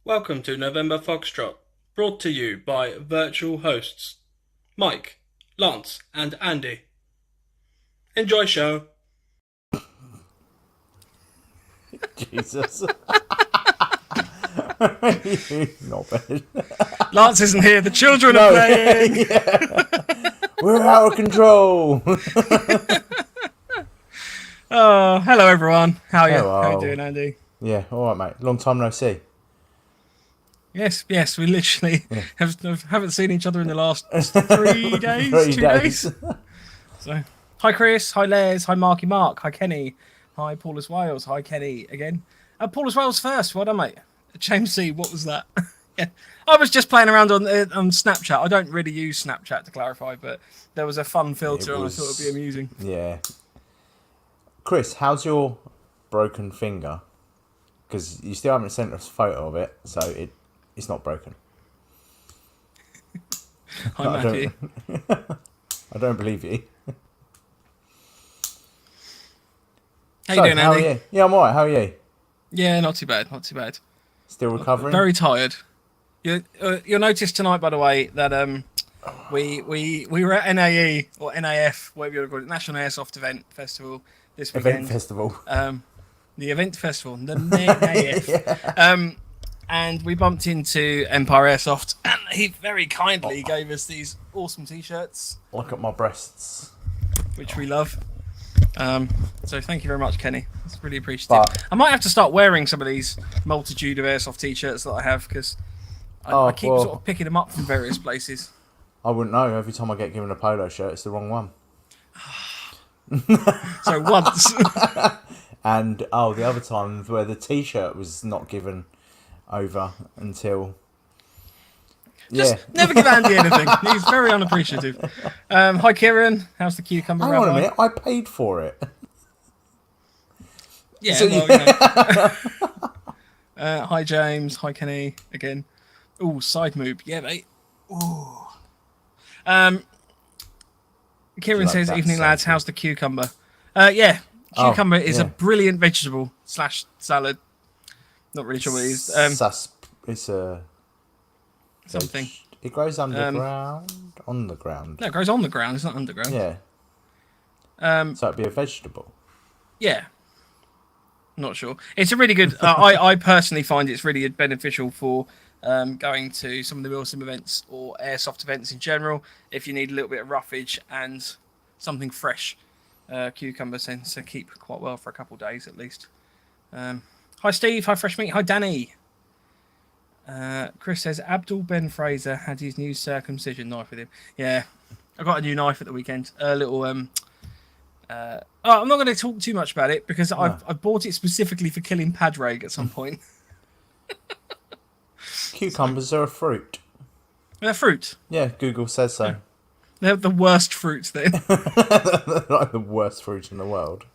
Welcome to November Foxtrot, brought to you by virtual hosts Mike, Lance and Andy. Enjoy show. Jesus. Not bad. Lance isn't here, the children are playing. Yeah. We're out of control. Oh, hello everyone. How are you? Hello. How you doing, Andy? Yeah, alright mate. Long time no see. Yes, we literally haven't seen each other in the last 3 days, 2 days. So, hi Chris, hi Les, hi Marky Mark, hi Kenny, hi Paulus Wales, hi Kenny again. Paulus Wales first, well done mate. James C, what was that? Yeah, I was just playing around on Snapchat. I don't really use Snapchat to clarify, but there was a fun filter and I thought it'd be amusing. Yeah. Chris, how's your broken finger? Because you still haven't sent us a photo of it, so it's not broken. Hi Matthew. I don't believe you. How you doing, Andy? How are you? Yeah, I'm alright. How are you? Yeah, not too bad, not too bad. Still recovering? Very tired. You'll notice tonight, by the way, that we were at NAE or NAF, whatever you want to call it, National Airsoft Festival this weekend. Event festival. The event festival, the NAF. Yeah. And we bumped into Empire Airsoft, and he very kindly gave us these awesome T-shirts. Look at my breasts. Which we love. So thank you very much, Kenny. It's really appreciative. I might have to start wearing some of these multitude of Airsoft T-shirts that I have, because I keep sort of picking them up from various places. I wouldn't know. Every time I get given a polo shirt, it's the wrong one. So once. And, the other time where the T-shirt was not given over until... Just never give Andy anything. He's very unappreciative. Hi, Kieran. How's the cucumber? Hang on a minute. I paid for it. Yeah, so, hi, James. Hi, Kenny. Again. Ooh, side move. Yeah, mate. Ooh. Kieran says, evening, lads. How's the cucumber? Yeah. Cucumber is a brilliant vegetable / salad. Not really sure what it is. It's a... something. It grows underground? On the ground. No, it grows on the ground. It's not underground. Yeah. So it'd be a vegetable. Yeah. Not sure. It's a really good... I personally find it's really beneficial for going to some of the MilSim events or airsoft events in general. If you need a little bit of roughage and something fresh, cucumber tends to keep quite well for a couple of days at least. Hi Steve. Hi Fresh Meat. Hi Danny. Chris says Abdul Ben Fraser had his new circumcision knife with him. Yeah, I got a new knife at the weekend. A little I'm not going to talk too much about it because I bought it specifically for killing Padraig at some point. Cucumbers are a fruit. They're fruit. Yeah, Google says so. Yeah. They're the worst fruit then. They're like the worst fruit in the world.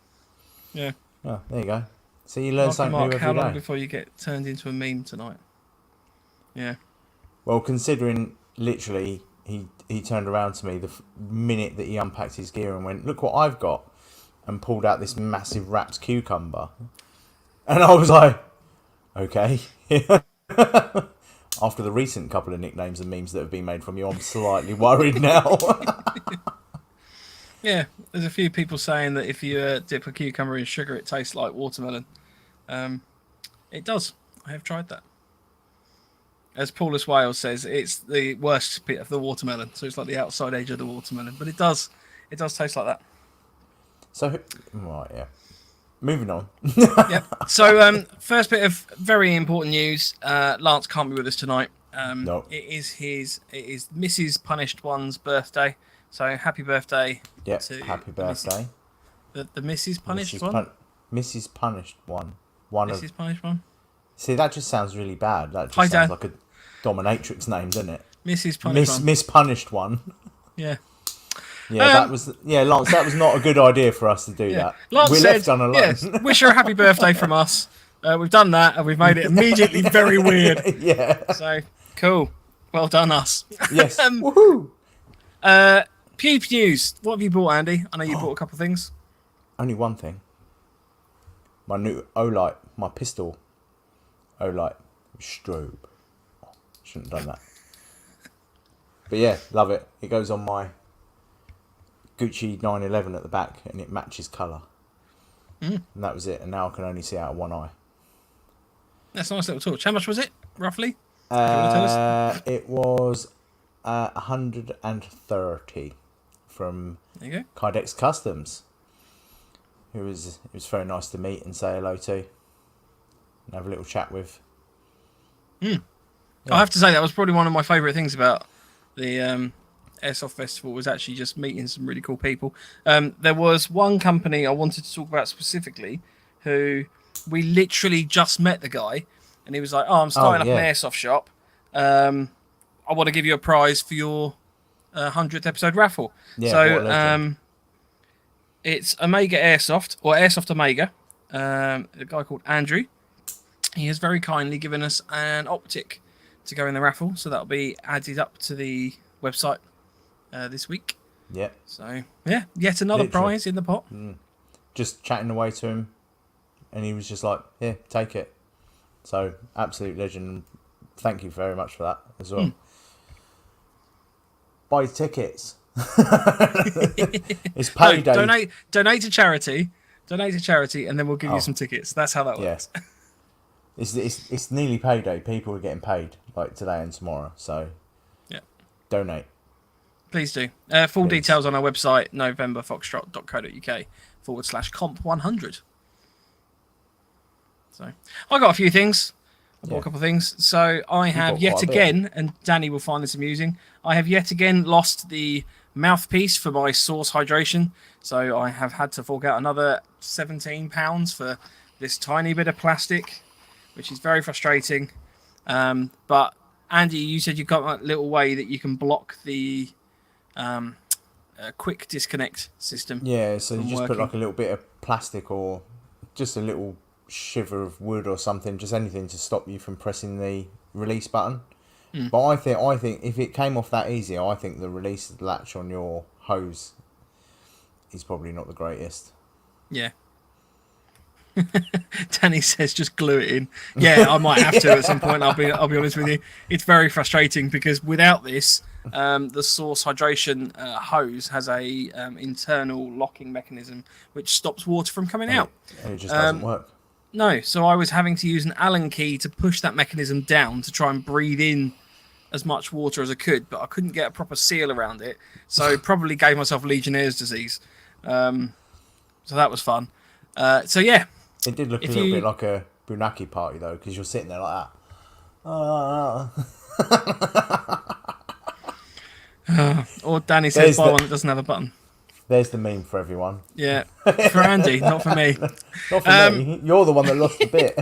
Yeah. Oh, there you go. So you learn something new every day. How long before you get turned into a meme tonight? Yeah. Well, considering literally he turned around to me the minute that he unpacked his gear and went, "Look what I've got," and pulled out this massive wrapped cucumber, and I was like, "Okay." After the recent couple of nicknames and memes that have been made from you, I'm slightly worried now. Yeah, there's a few people saying that if you dip a cucumber in sugar, it tastes like watermelon. It does. I have tried that. As Paulus Wales says, it's the worst bit of the watermelon. So it's like the outside edge of the watermelon. But it does taste like that. So, right, yeah. Moving on. Yep. So, first bit of very important news. Lance can't be with us tonight. No. It is Mrs. Punished One's birthday. So happy birthday. Yep, happy birthday. The Mrs. Punished One? Mrs. Punished One. Mrs. Punished one. See, that just sounds really bad. That just Hi, sounds Dan. like a dominatrix name, doesn't it? Mrs. Punished one. Miss Punished one. Yeah. Yeah, Lance, that was not a good idea for us to do that. Lance We're said, left on alone. yes, wish her a happy birthday from us. We've done that, and we've made it immediately very weird. Yeah. So, cool. Well done, us. Yes. Woohoo! Pew Pews. What have you bought, Andy? I know you bought a couple of things. Only one thing. My new Olight, my pistol Olight strobe. Shouldn't have done that. But yeah, love it. It goes on my Gucci 911 at the back, and it matches colour. And that was it. And now I can only see out of one eye. That's a nice little torch. How much was it, roughly? Do you want to tell us? It was 130 from There you go. Kydex Customs. It was very nice to meet and say hello to, and have a little chat with. I have to say that was probably one of my favourite things about the Airsoft Festival, was actually just meeting some really cool people. There was one company I wanted to talk about specifically, who we literally just met the guy, and he was like, "Oh, I'm starting up an airsoft shop. I want to give you a prize for your 100th episode raffle." Yeah, so it's Omega Airsoft, or Airsoft Omega. A guy called Andrew. He has very kindly given us an optic to go in the raffle, so that'll be added up to the website this week. Yeah. So yeah, yet another prize in the pot. Just chatting away to him, and he was just like, "Here, take it." So absolute legend. Thank you very much for that as well. Buy tickets. It's payday. No, donate to charity. Donate to charity, and then we'll give you some tickets. That's how that works. Yeah. It's nearly payday. People are getting paid like today and tomorrow. So yeah, donate. Please do. Full details on our website, novemberfoxtrot.co.uk/comp100. So I got a few things. I bought a couple of things. So I have yet again, and Danny will find this amusing, I have yet again lost the mouthpiece for my Source hydration. So I have had to fork out another £17 for this tiny bit of plastic, which is very frustrating. But Andy, you said you've got a little way that you can block the quick disconnect system. Yeah, so you just put working. like a little bit of plastic or just a little shiver of wood or something, just anything to stop you from pressing the release button. But I think if it came off that easy, I think the release latch on your hose is probably not the greatest. Yeah. Danny says just glue it in. Yeah, I might have to at some point. I'll be honest with you. It's very frustrating because without this, the Source hydration hose has a internal locking mechanism which stops water from coming out. And it just doesn't work. No, so I was having to use an Allen key to push that mechanism down to try and breathe in as much water as I could, but I couldn't get a proper seal around it. So probably gave myself Legionnaire's disease. So that was fun. So yeah. It did look a little bit like a Bunaki party though, because you're sitting there like that. Or Danny says buy one that doesn't have a button. There's the meme for everyone. Yeah, for Andy, not for me. Not for me. You're the one that lost the bit.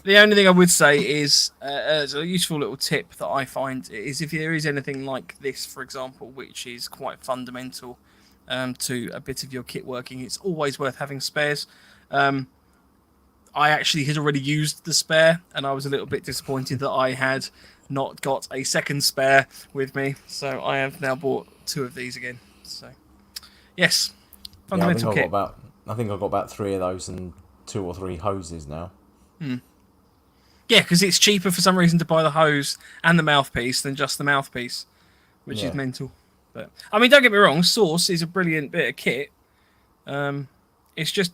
The only thing I would say is, as a useful little tip that I find, is if there is anything like this, for example, which is quite fundamental to a bit of your kit working, it's always worth having spares. I actually had already used the spare, and I was a little bit disappointed that I had not got a second spare with me. So I have now bought 2 of these again. So yes, fundamental kit. I think I've got about 3 of those and 2 or 3 hoses now. Yeah, because it's cheaper for some reason to buy the hose and the mouthpiece than just the mouthpiece, which is mental. But I mean, don't get me wrong, Source is a brilliant bit of kit. It is just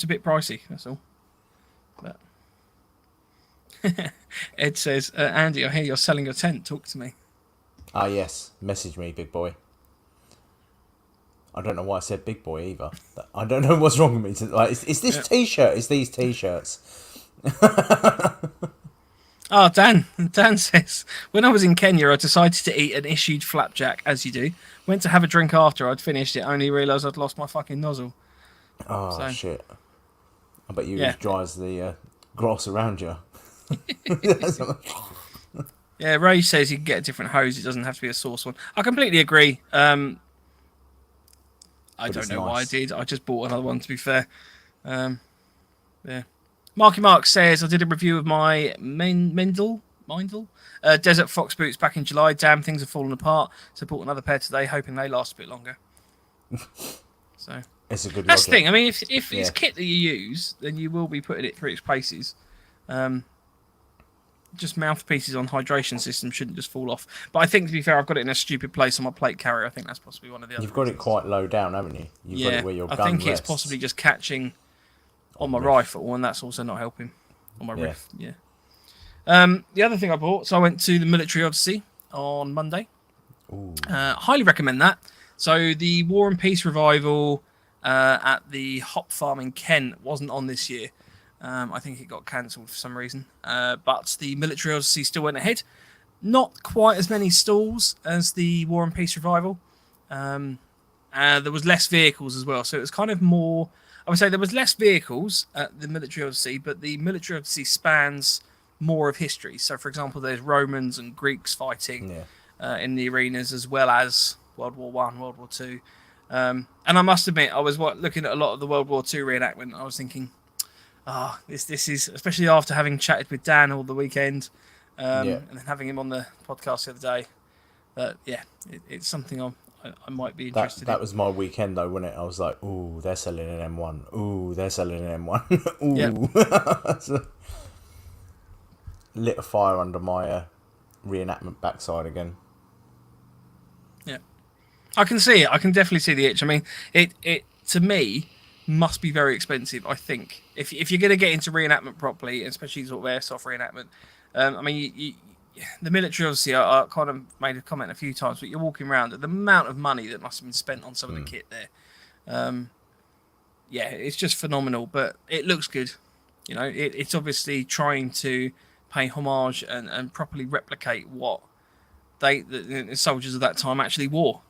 a bit pricey. That's all. But Ed says, Andy, I hear you're selling your tent. Talk to me. Ah, yes. Message me, big boy. I don't know why I said big boy either. I don't know what's wrong with me. It's this T-shirt. It's these T-shirts. Oh, Dan says, when I was in Kenya, I decided to eat an issued flapjack, as you do. Went to have a drink after I'd finished it, only realised I'd lost my fucking nozzle. Oh, shit. I bet you Yeah. as dry as the grass around you. Yeah, Ray says you can get a different hose. It doesn't have to be a Source one. I completely agree. I But don't it's know why I nice. did. I just bought another one, to be fair. Yeah. Marky Mark says, I did a review of my Mindel Desert Fox boots back in July. Damn, things have fallen apart. So bought another pair today, hoping they last a bit longer. So It's a good that's logic. the thing. I mean, if Yeah. it's kit that you use, then you will be putting it through its paces. Just mouthpieces on hydration systems shouldn't just fall off. But I think, to be fair, I've got it in a stupid place on my plate carrier. I think that's possibly one of the other You've got it reasons. quite low down, haven't you? You've got it where your gun I think it's rests. possibly just catching on my riff. rifle, and that's also not helping on my Yeah. riff. Yeah. The other thing I bought, so I went to the Military Odyssey on Monday. Ooh. Highly recommend that. So the War and Peace revival at the Hop Farm in Kent wasn't on this year. I think it got cancelled for some reason. But the Military Odyssey still went ahead. Not quite as many stalls as the War and Peace revival. There was less vehicles as well. So it was kind of more... I would say there was less vehicles at the Military Odyssey, but the Military Odyssey spans more of history. So, for example, there's Romans and Greeks fighting in the arenas, as well as World War One, World War Two. And I must admit, I was looking at a lot of the World War Two reenactment. I was thinking, this is, especially after having chatted with Dan all the weekend, and then having him on the podcast the other day. It's something I might be interested in. That was my weekend though, wasn't it? I was like, ooh, they're selling an M1. Ooh, they're selling an M1. Ooh. So, lit a fire under my reenactment backside again. Yeah. I can see it. I can definitely see the itch. I mean, it to me must be very expensive, I think. If you're going to get into reenactment properly, especially sort of airsoft reenactment, I mean, the Military, obviously, I kind of made a comment a few times, but you're walking around, the amount of money that must have been spent on some of the kit there. It's just phenomenal, but it looks good. You know, it's obviously trying to pay homage and properly replicate what the soldiers of that time actually wore.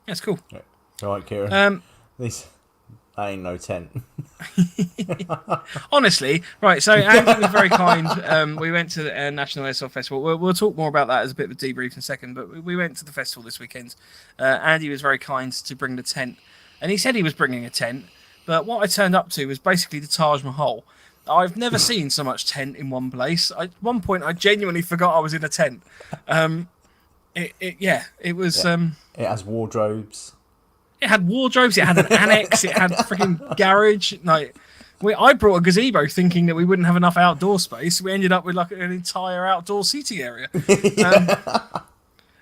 It's cool. Yeah. All right, Kieran. That ain't no tent. Honestly, right, so Andy was very kind. We went to the National Airsoft Festival. We'll talk more about that as a bit of a debrief in a second, but we went to the festival this weekend. Andy was very kind to bring the tent, and he said he was bringing a tent, but what I turned up to was basically the Taj Mahal. I've never seen so much tent in one place. At one point, I genuinely forgot I was in a tent. It was... It has wardrobes. It had wardrobes, it had an annex, it had freaking garage. I brought a gazebo thinking that we wouldn't have enough outdoor space. We ended up with like an entire outdoor seating area. And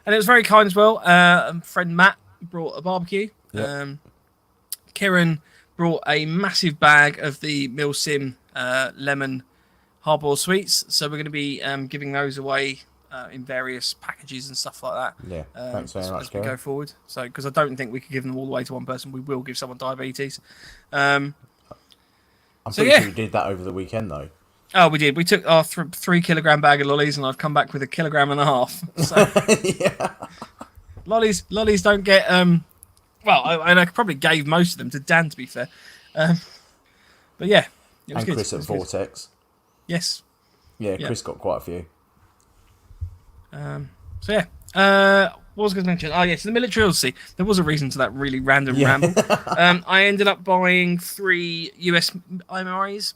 it was very kind as well. Friend Matt brought a barbecue. Yep. Kieran brought a massive bag of the MilSim lemon hardboiled sweets. So we're going to be giving those away in various packages and stuff like that. Yeah, thanks very much, as we go forward. So, because I don't think we could give them all the way to one person, we will give someone diabetes. I'm pretty sure you did that over the weekend, though. Oh, we did. We took our 3 kilogram bag of lollies, and I've come back with 1.5 kilograms. So, lollies don't get. I probably gave most of them to Dan, to be fair. But yeah, it was and good. Chris at Vortex. Yes. Yeah, Chris got quite a few. What was I going to mention? Oh, yes, the Military Odyssey. There was a reason to that really random ramble. I ended up buying 3 US IMRAs.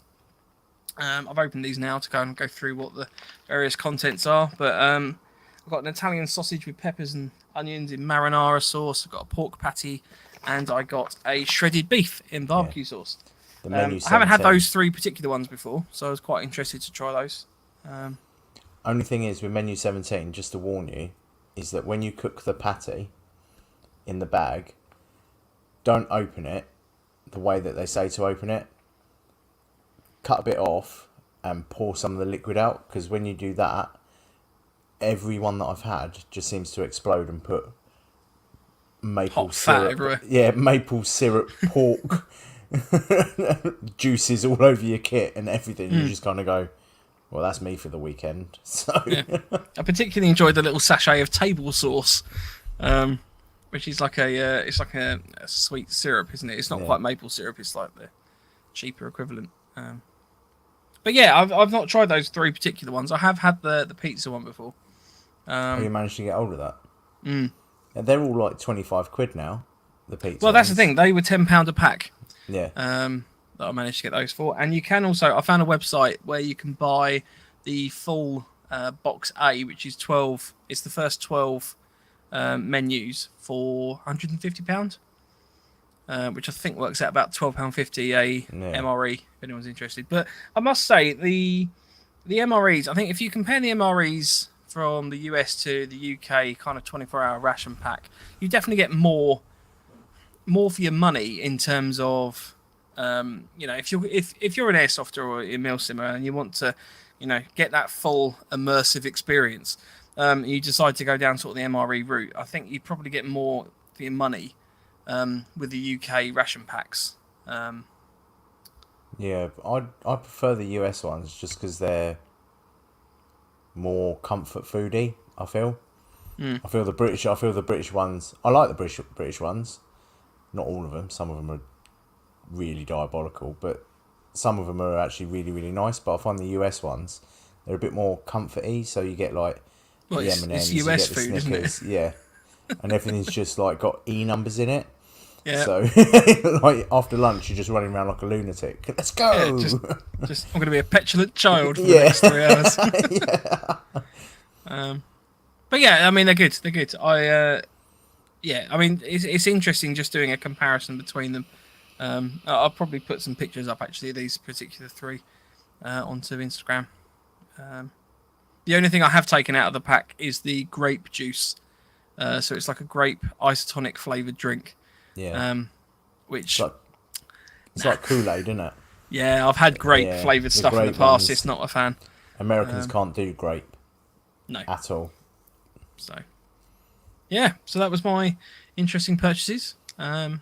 I've opened these now to go through what the various contents are. But I've got an Italian sausage with peppers and onions in marinara sauce. I've got a pork patty, and I got a shredded beef in barbecue sauce. The menu I haven't had those 3 particular ones before, so I was quite interested to try those. Only thing is with menu 17, just to warn you, is that when you cook the patty in the bag, don't open it the way that they say to open it. Cut a bit off and pour some of the liquid out, because when you do that, every one that I've had just seems to explode and put maple Hot syrup. fat everywhere. Yeah, maple syrup, pork, juices all over your kit and everything. You just kind of go, well, that's me for the weekend. So I particularly enjoyed the little sachet of table sauce. which is like it's like a sweet syrup, isn't it? It's not Yeah. quite maple syrup. It's like the cheaper equivalent. But yeah, I've not tried those 3 particular ones. I have had the pizza one before. Have you managed to get hold of that? Mm. Yeah, they're all like 25 quid now. The pizza. Well, that's the ones. thing. They were £10 a pack. Yeah. That I managed to get those for. And you can also, I found a website where you can buy the full box A, which is 12. It's the first 12 menus for £150. Which I think works out about £12.50 a MRE, if anyone's interested. But I must say, the MREs, I think if you compare the MREs from the US to the UK kind of 24-hour ration pack, you definitely get more for your money in terms of, if you're an airsofter or a MilSimmer and you want to, get that full immersive experience, you decide to go down sort of the MRE route, I think you probably get more for your money with the UK ration packs. Yeah, I prefer the US ones just because they're more comfort foody. I feel. I feel the British ones. I like the British ones. Not all of them. Some of them are really diabolical, but some of them are actually really, really nice. But I find the US ones, they're a bit more comforty. So you get like the M&Ms, you US get the food, Snickers, isn't it? yeah, and everything's just like got E numbers in it. Yeah. So, like after lunch, you're just running around like a lunatic. Let's go. Yeah, just I'm going to be a petulant child for the next 3 hours. But yeah, I mean they're good. They're good. I mean it's interesting just doing a comparison between them. I'll probably put some pictures up actually of these particular 3 onto Instagram. The only thing I have taken out of the pack is the grape juice. So it's like a grape isotonic flavored drink. Yeah. Which it's like Kool-Aid, isn't it? Yeah, I've had grape flavored stuff in the past. It's not a fan. Americans can't do grape. No. At all. So, yeah. So that was my interesting purchases. Should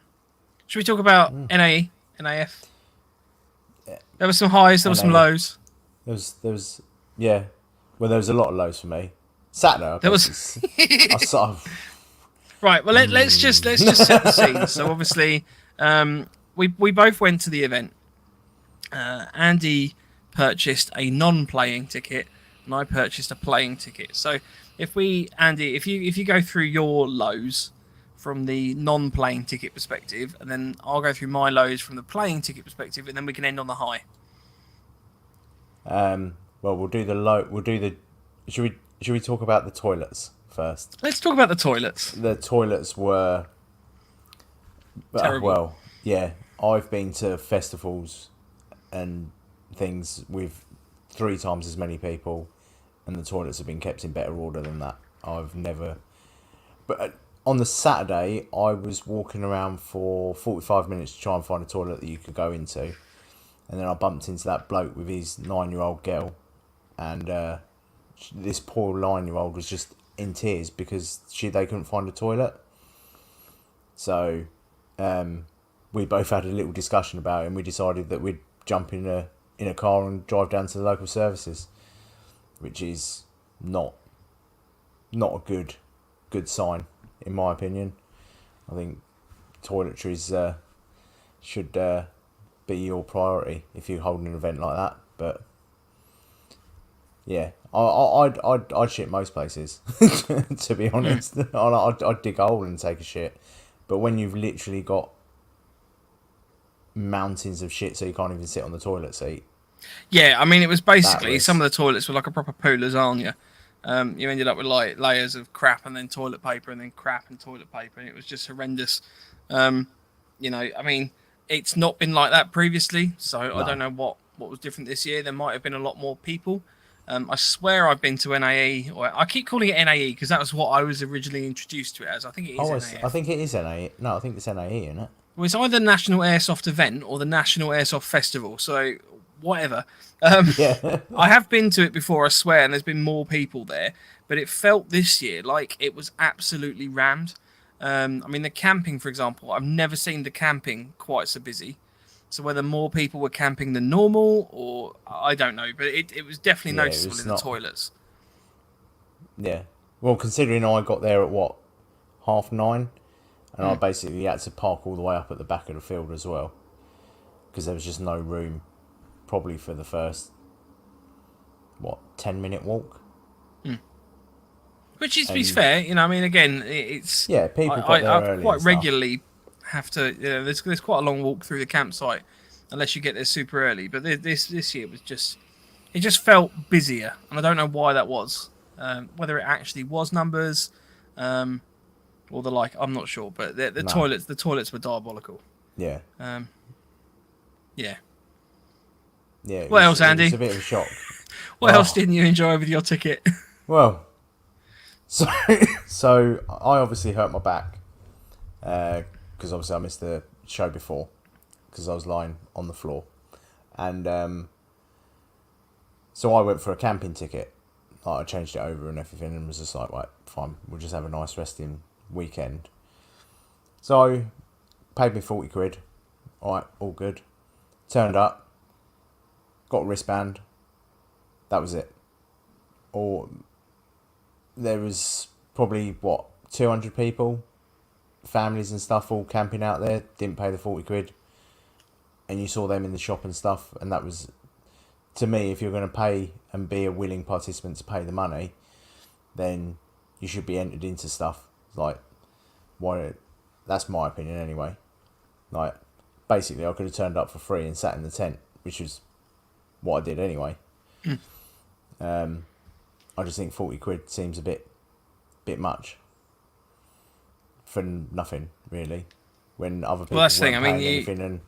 we talk about NAE, NAF? There were some highs. There were some lows. There was yeah. Well, there was a lot of lows for me. Saturday, There was. I sort of. Right. Well, let's just set the scene. So obviously, we both went to the event. Andy purchased a non-playing ticket, and I purchased a playing ticket. So Andy, if you go through your lows from the non-playing ticket perspective, and then I'll go through my lows from the playing ticket perspective, and then we can end on the high. Well, we'll do the low. We'll do the. Should we talk about the toilets first? Let's talk about the toilets. The toilets were terrible. Well, yeah. I've been to festivals and things with 3 times as many people, and the toilets have been kept in better order than that. I've never. But on the Saturday, I was walking around for 45 minutes to try and find a toilet that you could go into, and then I bumped into that bloke with his 9-year-old girl, and this poor 9-year-old was just in tears because they couldn't find a toilet. So, we both had a little discussion about it, and we decided that we'd jump in a car and drive down to the local services, which is not a good sign in my opinion. I think toiletries should be your priority if you're holding an event like that. But yeah, I'd shit most places to be honest. I'd dig a hole and take a shit. But when you've literally got mountains of shit so you can't even sit on the toilet seat. Yeah, I mean, it was basically some of the toilets were like a proper poo lasagna. You ended up with like layers of crap and then toilet paper and then crap and toilet paper, and it was just horrendous. I mean, it's not been like that previously, so no. I don't know what was different this year. There might have been a lot more people. I swear I've been to NAE, or I keep calling it NAE because that was what I was originally introduced to it as. I think it is NAE. I think it is NAE. No, I think it's NAE, isn't it? Well, it's either the National Airsoft event or the National Airsoft Festival, so whatever. Yeah. I have been to it before, I swear, and there's been more people there, but it felt this year like it was absolutely rammed. I mean, the camping, for example, I've never seen the camping quite so busy. So whether more people were camping than normal, or I don't know, but it was definitely noticeable in the toilets. Yeah. Well, considering I got there at 9:30, and I basically had to park all the way up at the back of the field as well, because there was just no room, probably for the first 10-minute walk. Which is, to be fair, you know, I mean, again, it's people got there early. I quite regularly have to, you know, there's quite a long walk through the campsite unless you get there super early. But this year was just, it just felt busier, and I don't know why that was. Whether it actually was numbers, or the like, I'm not sure. But the toilets were diabolical. Yeah. Yeah. Yeah. What else, Andy? It was a bit of a shock. What else didn't you enjoy with your ticket? Well, so I obviously hurt my back because obviously I missed the show before because I was lying on the floor, and so I went for a camping ticket. Like, I changed it over and everything, and was just like, right, fine, we'll just have a nice resting weekend. So paid me 40 quid. All right, all good. Turned up, got a wristband. That was it. Or there was probably 200 people, families and stuff, all camping out there. Didn't pay the 40 quid, and you saw them in the shop and stuff. And that was, to me, if you're going to pay and be a willing participant to pay the money, then you should be entered into stuff. Like, why? That's my opinion anyway. Like, basically, I could have turned up for free and sat in the tent, which was what I did anyway. I just think 40 quid seems a bit much for nothing, really. When other people that's the thing. I mean,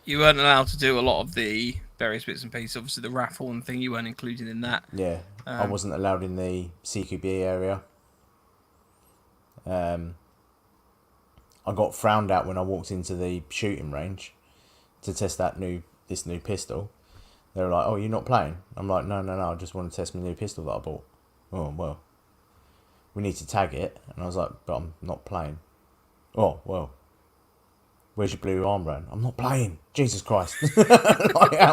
you weren't allowed to do a lot of the various bits and pieces. Obviously, the raffle and thing, you weren't included in that. Yeah, I wasn't allowed in the CQB area. I got frowned at when I walked into the shooting range to test this new pistol. They were like, "Oh, you're not playing?" I'm like, No, I just want to test my new pistol that I bought." "Oh, well, we need to tag it." And I was like, "But I'm not playing." "Oh, well, where's your blue armband?" "I'm not playing." Jesus Christ. Like, how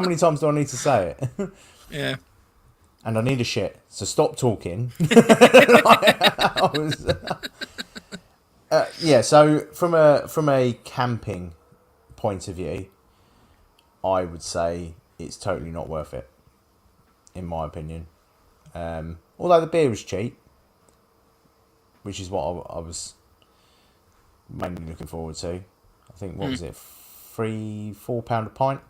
many times do I need to say it? Yeah. And I need a shit, so stop talking. Yeah, so from a camping point of view, I would say it's totally not worth it, in my opinion. Although the beer was cheap, which is what I was mainly looking forward to. I think, what was it, £4 a pint?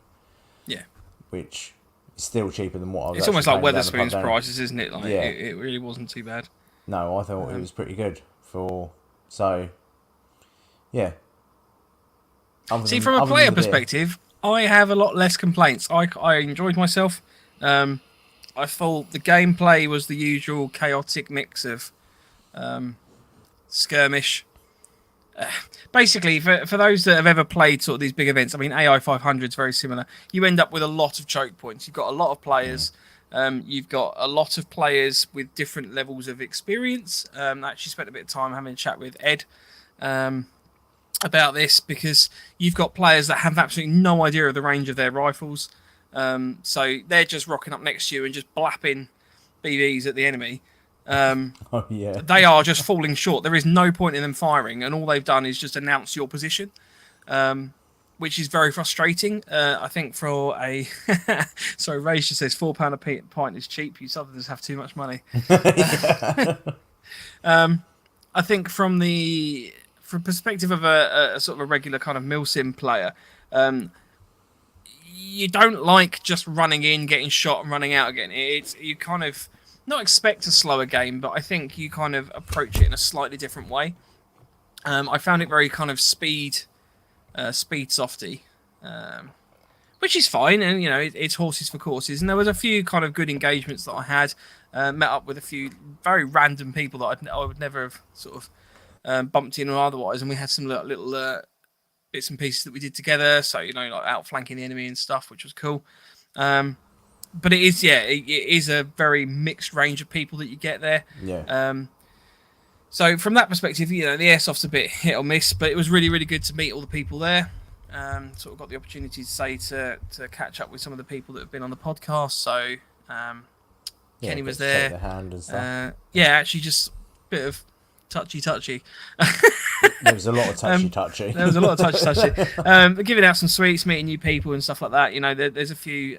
Yeah. Which is still cheaper than what I was. It's almost like Wetherspoon's prices, isn't it? Like, yeah. It really wasn't too bad. No, I thought it was pretty good so, yeah. See, from a player perspective, I have a lot less complaints. I enjoyed myself. I thought the gameplay was the usual chaotic mix of skirmish. Basically, for those that have ever played sort of these big events, I mean, AI 500 is very similar. You end up with a lot of choke points. You've got a lot of players. You've got a lot of players with different levels of experience. I actually spent a bit of time having a chat with Ed about this, because you've got players that have absolutely no idea of the range of their rifles. So they're just rocking up next to you and just blapping BBs at the enemy. Oh, yeah. They are just falling short. There is no point in them firing, and all they've done is just announce your position, which is very frustrating. I think for a... Sorry, Ray just says £4 a pint is cheap. You Southerners have too much money. I think from perspective of a sort of a regular kind of MilSim player, you don't like just running in, getting shot, and running out again. You kind of not expect a slower game, but I think you kind of approach it in a slightly different way. I found it very kind of speed softy, which is fine, and you know it's horses for courses. And there was a few kind of good engagements that I had. Met up with a few very random people that I would never have sort of bumped in or otherwise, and we had some little bits and pieces that we did together. So like outflanking the enemy and stuff, which was cool. But it is a very mixed range of people that you get there. Yeah. So from that perspective, the airsoft's a bit hit or miss, but it was really, really good to meet all the people there. Sort of got the opportunity to catch up with some of the people that have been on the podcast. So Kenny was there. Shake their hand and stuff. Actually, just a bit of touchy. There was a lot of touchy. There was a lot of touchy. But giving out some sweets, meeting new people and stuff like that. You know, there's a few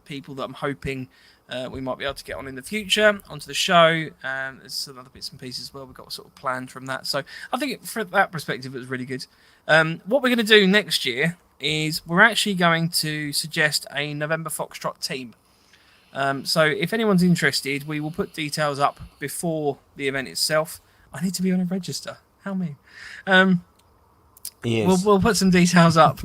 people that I'm hoping we might be able to get on in the future onto the show. There's some other bits and pieces as well we've got sort of planned from that. So I think from that perspective, it was really good. What we're going to do next year is we're actually going to suggest a November Foxtrot team. So if anyone's interested, we will put details up before the event itself. I need to be on a register. How me? We'll put some details up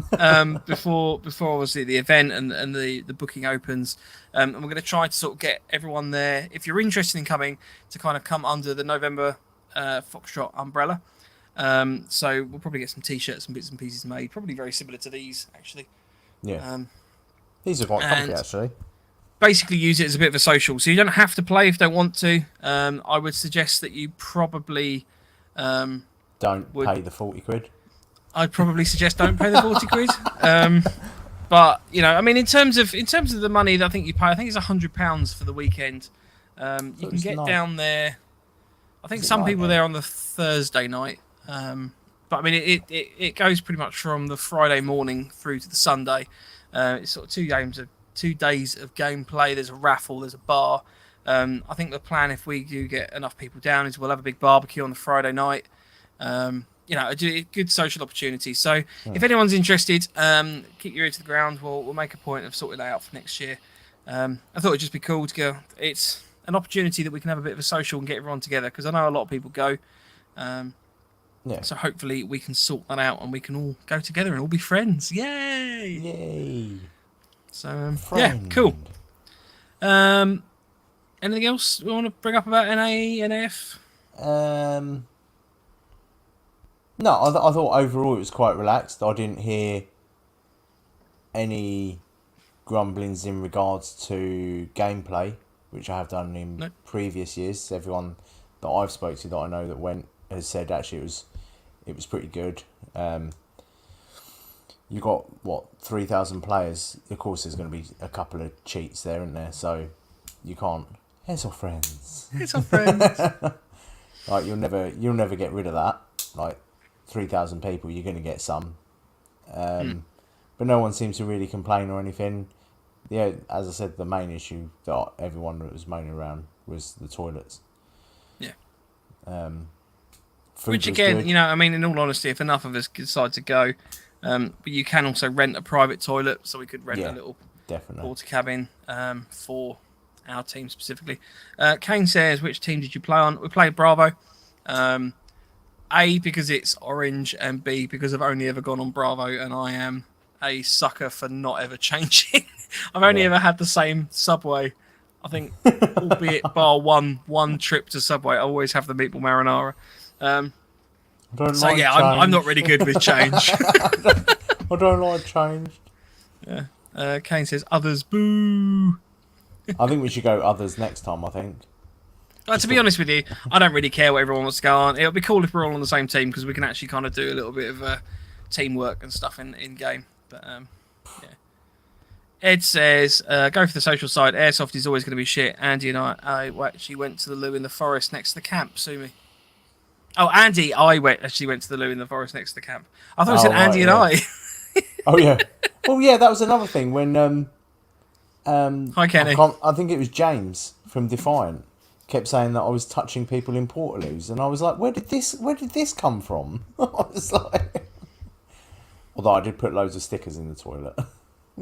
before obviously the event and the booking opens. And we're going to try to sort of get everyone there. If you're interested in coming, to kind of come under the November Foxtrot umbrella. So we'll probably get some t-shirts and bits and pieces made, probably very similar to these actually. Yeah. These are quite comfy actually. Basically use it as a bit of a social, so you don't have to play if you don't want to. I would suggest that you probably don't pay the 40 quid. I'd probably suggest don't pay the 40 quid. But you know, I mean, in terms of the money that I think you pay, I think it's £100 for the weekend. You can get down there. I think some people are there on the Thursday night. But I mean, it goes pretty much from the Friday morning through to the Sunday. It's sort of 2 days of gameplay. There's a raffle, there's a bar. I think the plan, if we do get enough people down, is we'll have a big barbecue on the Friday night. You know, a good social opportunity. So if anyone's interested, keep your ear to the ground. We'll make a point of sorting that out for next year. I thought it'd just be cool to go. It's an opportunity that we can have a bit of a social and get everyone together, because I know a lot of people go. So hopefully we can sort that out and we can all go together and all be friends. Yay! So yeah, cool. Anything else we want to bring up about NAE, NAF? No, I thought overall it was quite relaxed. I didn't hear any grumblings in regards to gameplay, which I have done in previous years. Everyone that I've spoke to that I know that went has said actually it was pretty good. You got 3,000 players. Of course, there's going to be a couple of cheats there, isn't there? So you can't. Here's our friends. Like you'll never get rid of that. Like 3,000 people, you're going to get some. But no one seems to really complain or anything. Yeah, as I said, the main issue that everyone was moaning around was the toilets. Yeah. Which again, you know, I mean, in all honesty, if enough of us decide to go, but you can also rent a private toilet, so we could rent a little porta cabin for our team specifically. Kane says, which team did you play on? We played Bravo. A, because it's orange, and B, because I've only ever gone on Bravo, and I am a sucker for not ever changing. I've only ever had the same Subway. I think, albeit bar one trip to Subway, I always have the meatball marinara. I'm not really good with change. I don't like change. Yeah. Kane says, others, boo. I think we should go others next time, I think. To be honest with you, I don't really care what everyone wants to go on. It'll be cool if we're all on the same team, because we can actually kind of do a little bit of teamwork and stuff in game. But yeah. Ed says, go for the social side. Airsoft is always going to be shit. Andy and I actually went to the loo in the forest next to the camp. Sue me. Oh, Andy, actually went to the loo in the forest next to the camp. I thought it said Andy and I. Oh, yeah. Well, yeah, that was another thing when... Hi, Kenny. I think it was James from Defiant kept saying that I was touching people in Portaloos, and I was like, where did this come from? I was like... Although I did put loads of stickers in the toilet.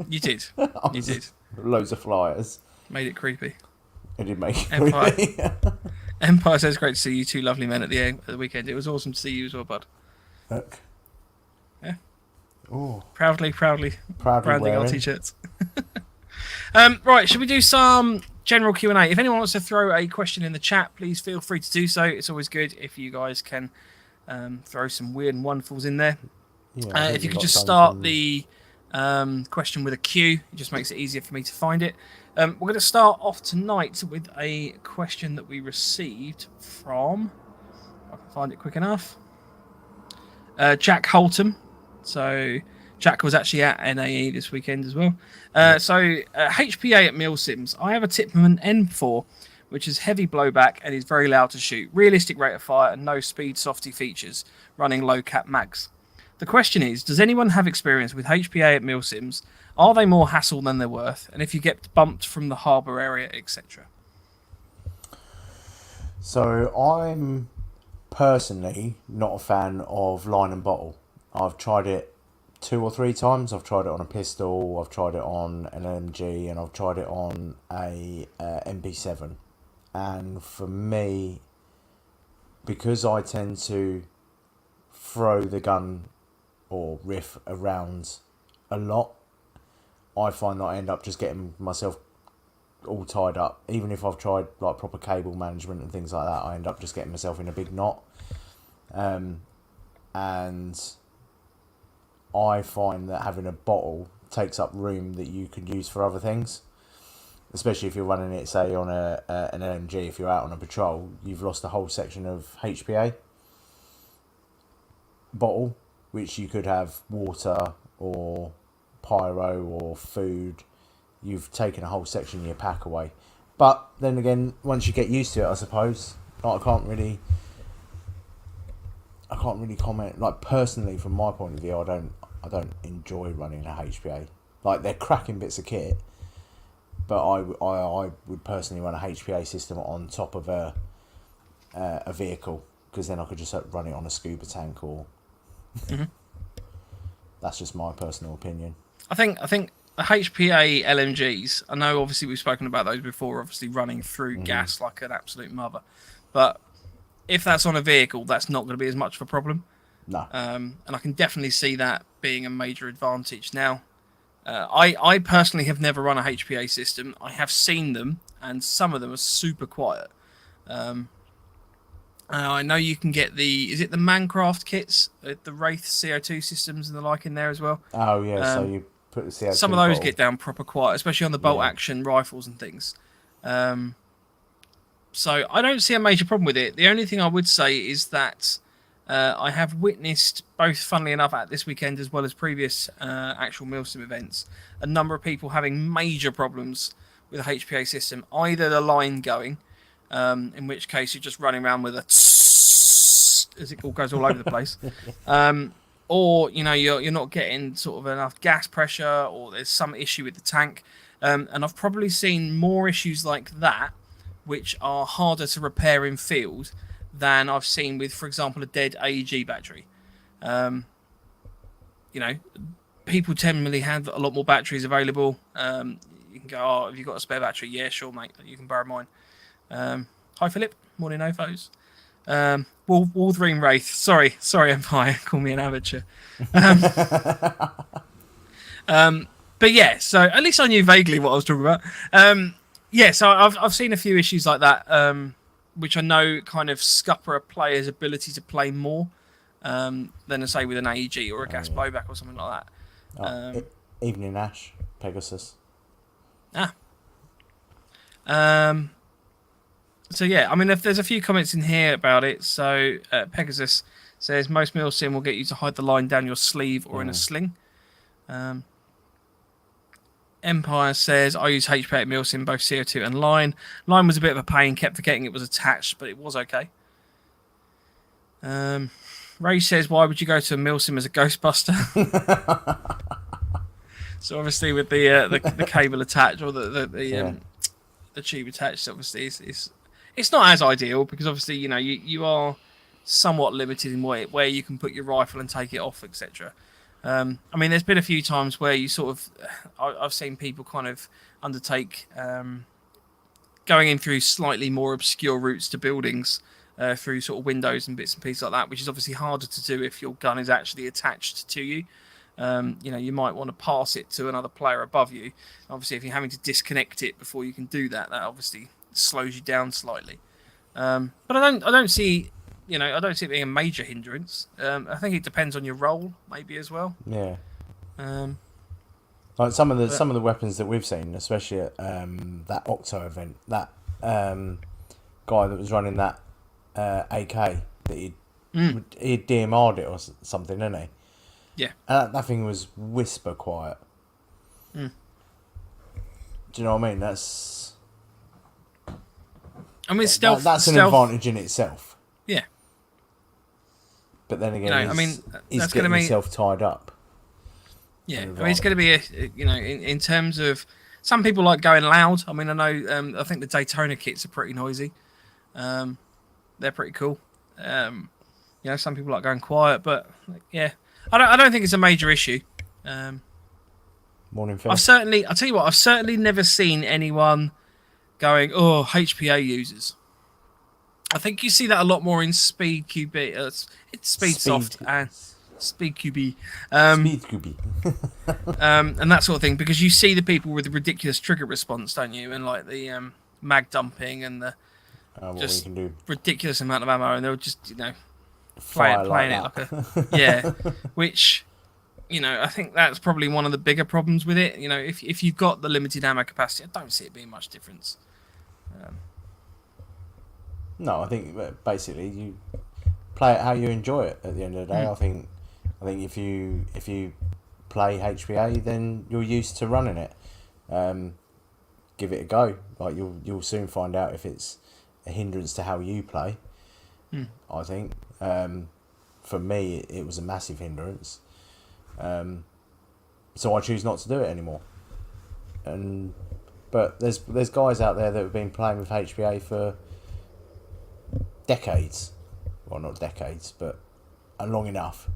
You did. You did. Loads of flyers. Made it creepy. It did make it Empire. creepy. Empire says, great to see you two lovely men at the weekend. It was awesome to see you as well, bud. Look. Yeah. Ooh. Proudly branding wearing. our t-shirts. Right, should we do some general Q&A? If anyone wants to throw a question in the chat, please feel free to do so. It's always good if you guys can throw some weird and wonderfuls in there. Yeah, if you could just start the question with a Q, it just makes it easier for me to find it. We're going to start off tonight with a question that we received from, if I can find it quick enough, Jack Holton. So Jack was actually at NAE this weekend as well. HPA at MilSims. I have a tip from an N4 which has heavy blowback and is very loud to shoot, realistic rate of fire, and no speed softy features, running low cap mags. The question is, does anyone have experience with HPA at MilSims? Are they more hassle than they're worth? And if you get bumped from the harbour area, etc.? So I'm personally not a fan of line and bottle. I've tried it 2 or 3 times. I've tried it on a pistol, I've tried it on an LMG, and I've tried it on a MP7. And for me, because I tend to throw the gun or riff around a lot, I find that I end up just getting myself all tied up. Even if I've tried like proper cable management and things like that, I end up just getting myself in a big knot. And I find that having a bottle takes up room that you could use for other things, especially if you're running it, say, on an LMG. If you're out on a patrol, you've lost a whole section of HPA bottle, which you could have water or pyro or food. You've taken a whole section of your pack away. But then again, once you get used to it, I suppose, I can't really comment. Like, personally, from my point of view, I don't enjoy running a HPA. Like, they're cracking bits of kit, but I would personally run a HPA system on top of a vehicle, because then I could just run it on a scuba tank or. Mm-hmm. That's just my personal opinion. I think the HPA LMGs, I know obviously we've spoken about those before, obviously running through gas like an absolute mother, but if that's on a vehicle, that's not going to be as much of a problem. No. And I can definitely see that being a major advantage. Now, I personally have never run a HPA system. I have seen them, and some of them are super quiet. I know you can get is it the Mancraft kits, the Wraith CO2 systems and the like in there as well? Oh, yeah, so you put the CO2 some of those bottle. get down proper quiet, especially on the bolt action rifles and things. So I don't see a major problem with it. The only thing I would say is that I have witnessed, both funnily enough at this weekend as well as previous actual MilSim events, a number of people having major problems with a HPA system. Either the line going, in which case you're just running around with a as it all goes all over the place, or you're not getting sort of enough gas pressure, or there's some issue with the tank. And I've probably seen more issues like that, which are harder to repair in field than I've seen with, for example, a dead AEG battery. People generally have a lot more batteries available. You can go, oh, have you got a spare battery? Yeah, sure, mate. You can borrow mine. Hi, Philip. Morning, NoFos. Wolverine Wraith. Sorry, Empire. Call me an amateur. But yeah, so at least I knew vaguely what I was talking about. So I've seen a few issues like that, which I know kind of scupper a player's ability to play more than, say, with an AEG or a gas blowback or something like that. Evening Ash, Pegasus. So yeah, I mean, if there's a few comments in here about it. So Pegasus says most MilSim will get you to hide the line down your sleeve or in a sling. Empire says, I use HPA at MilSim, both CO2 and line. Line was a bit of a pain, kept forgetting it was attached, but it was okay. Ray says, why would you go to a MilSim as a Ghostbuster? So obviously with the cable attached, or the tube attached, obviously it's not as ideal, because obviously you are somewhat limited in where you can put your rifle and take it off, etc. I mean, there's been a few times where you sort of, I've seen people kind of undertake going in through slightly more obscure routes to buildings through sort of windows and bits and pieces like that, which is obviously harder to do if your gun is actually attached to you. You might want to pass it to another player above you. Obviously, if you're having to disconnect it before you can do that, that obviously slows you down slightly. But I don't see it being a major hindrance. I think it depends on your role, maybe, as well. Yeah. Like some of the weapons that we've seen, especially at that Octo event, that guy that was running that AK, that he'd DMR'd it or something, didn't he? Yeah. And that thing was whisper quiet. Do you know what I mean? I mean, stealth. That's an stealth, advantage in itself. Yeah. But then again, I mean, he's that's going to getting be. himself tied up. Yeah, I mean, it's going to be in terms of some people like going loud. I mean, I know. I think the Daytona kits are pretty noisy. They're pretty cool. Some people like going quiet, but yeah, I don't think it's a major issue. Morning, Phil. I'll tell you what, I've certainly never seen anyone going, "Oh, HPA users." I think you see that a lot more in Speed QB. It's Speedsoft and Speed QB. Speed QB. And that sort of thing, because you see the people with the ridiculous trigger response, don't you? And like the mag dumping and the just ridiculous amount of ammo, and they'll just playing it like a which I think that's probably one of the bigger problems with it. If you've got the limited ammo capacity, I don't see it being much difference. No, I think basically you play it how you enjoy it. At the end of the day, I think if you play HPA, then you're used to running it. Give it a go. Like you'll soon find out if it's a hindrance to how you play. I think for me it was a massive hindrance. So I choose not to do it anymore. But there's guys out there that have been playing with HPA for decades. Well, not decades, but long enough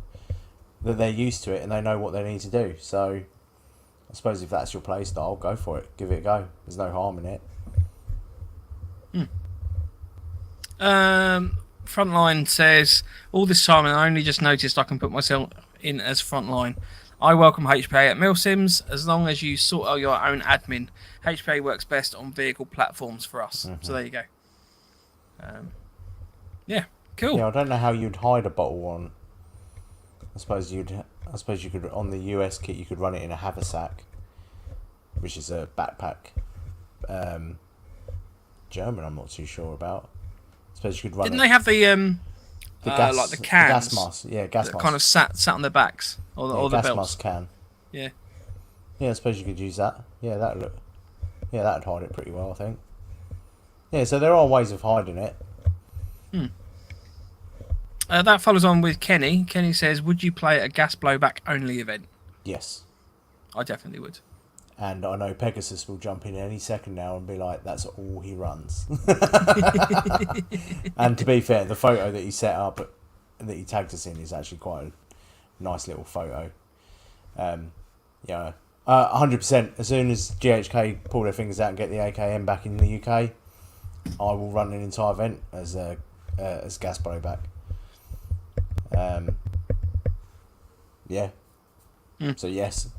that they're used to it and they know what they need to do. So I suppose if that's your play style, go for it. Give it a go. There's no harm in it. Frontline says, all this time and I only just noticed I can put myself in as frontline. I welcome HPA at MilSims as long as you sort out your own admin. HPA works best on vehicle platforms for us. So there you go. Yeah, cool. Yeah, I don't know how you'd hide a bottle on. I suppose you could on the US kit you could run it in a haversack, which is a backpack. German, I'm not too sure about. I suppose you could run. Didn't they have the gas, like the cans? The gas mask, yeah, gas mask. Kind of sat on their backs or the gas belts. mask can. Yeah. Yeah, I suppose you could use that. Yeah, that'd hide it pretty well, I think. Yeah, so there are ways of hiding it. That follows on with Kenny. Kenny says, would you play a gas blowback only event? Yes. I definitely would. And I know Pegasus will jump in any second now and be like, that's all he runs. And to be fair, the photo that he set up, that he tagged us in, is actually quite a nice little photo. 100%. As soon as GHK pull their fingers out and get the AKM back in the UK, I will run an entire event as gas blowback. So yes.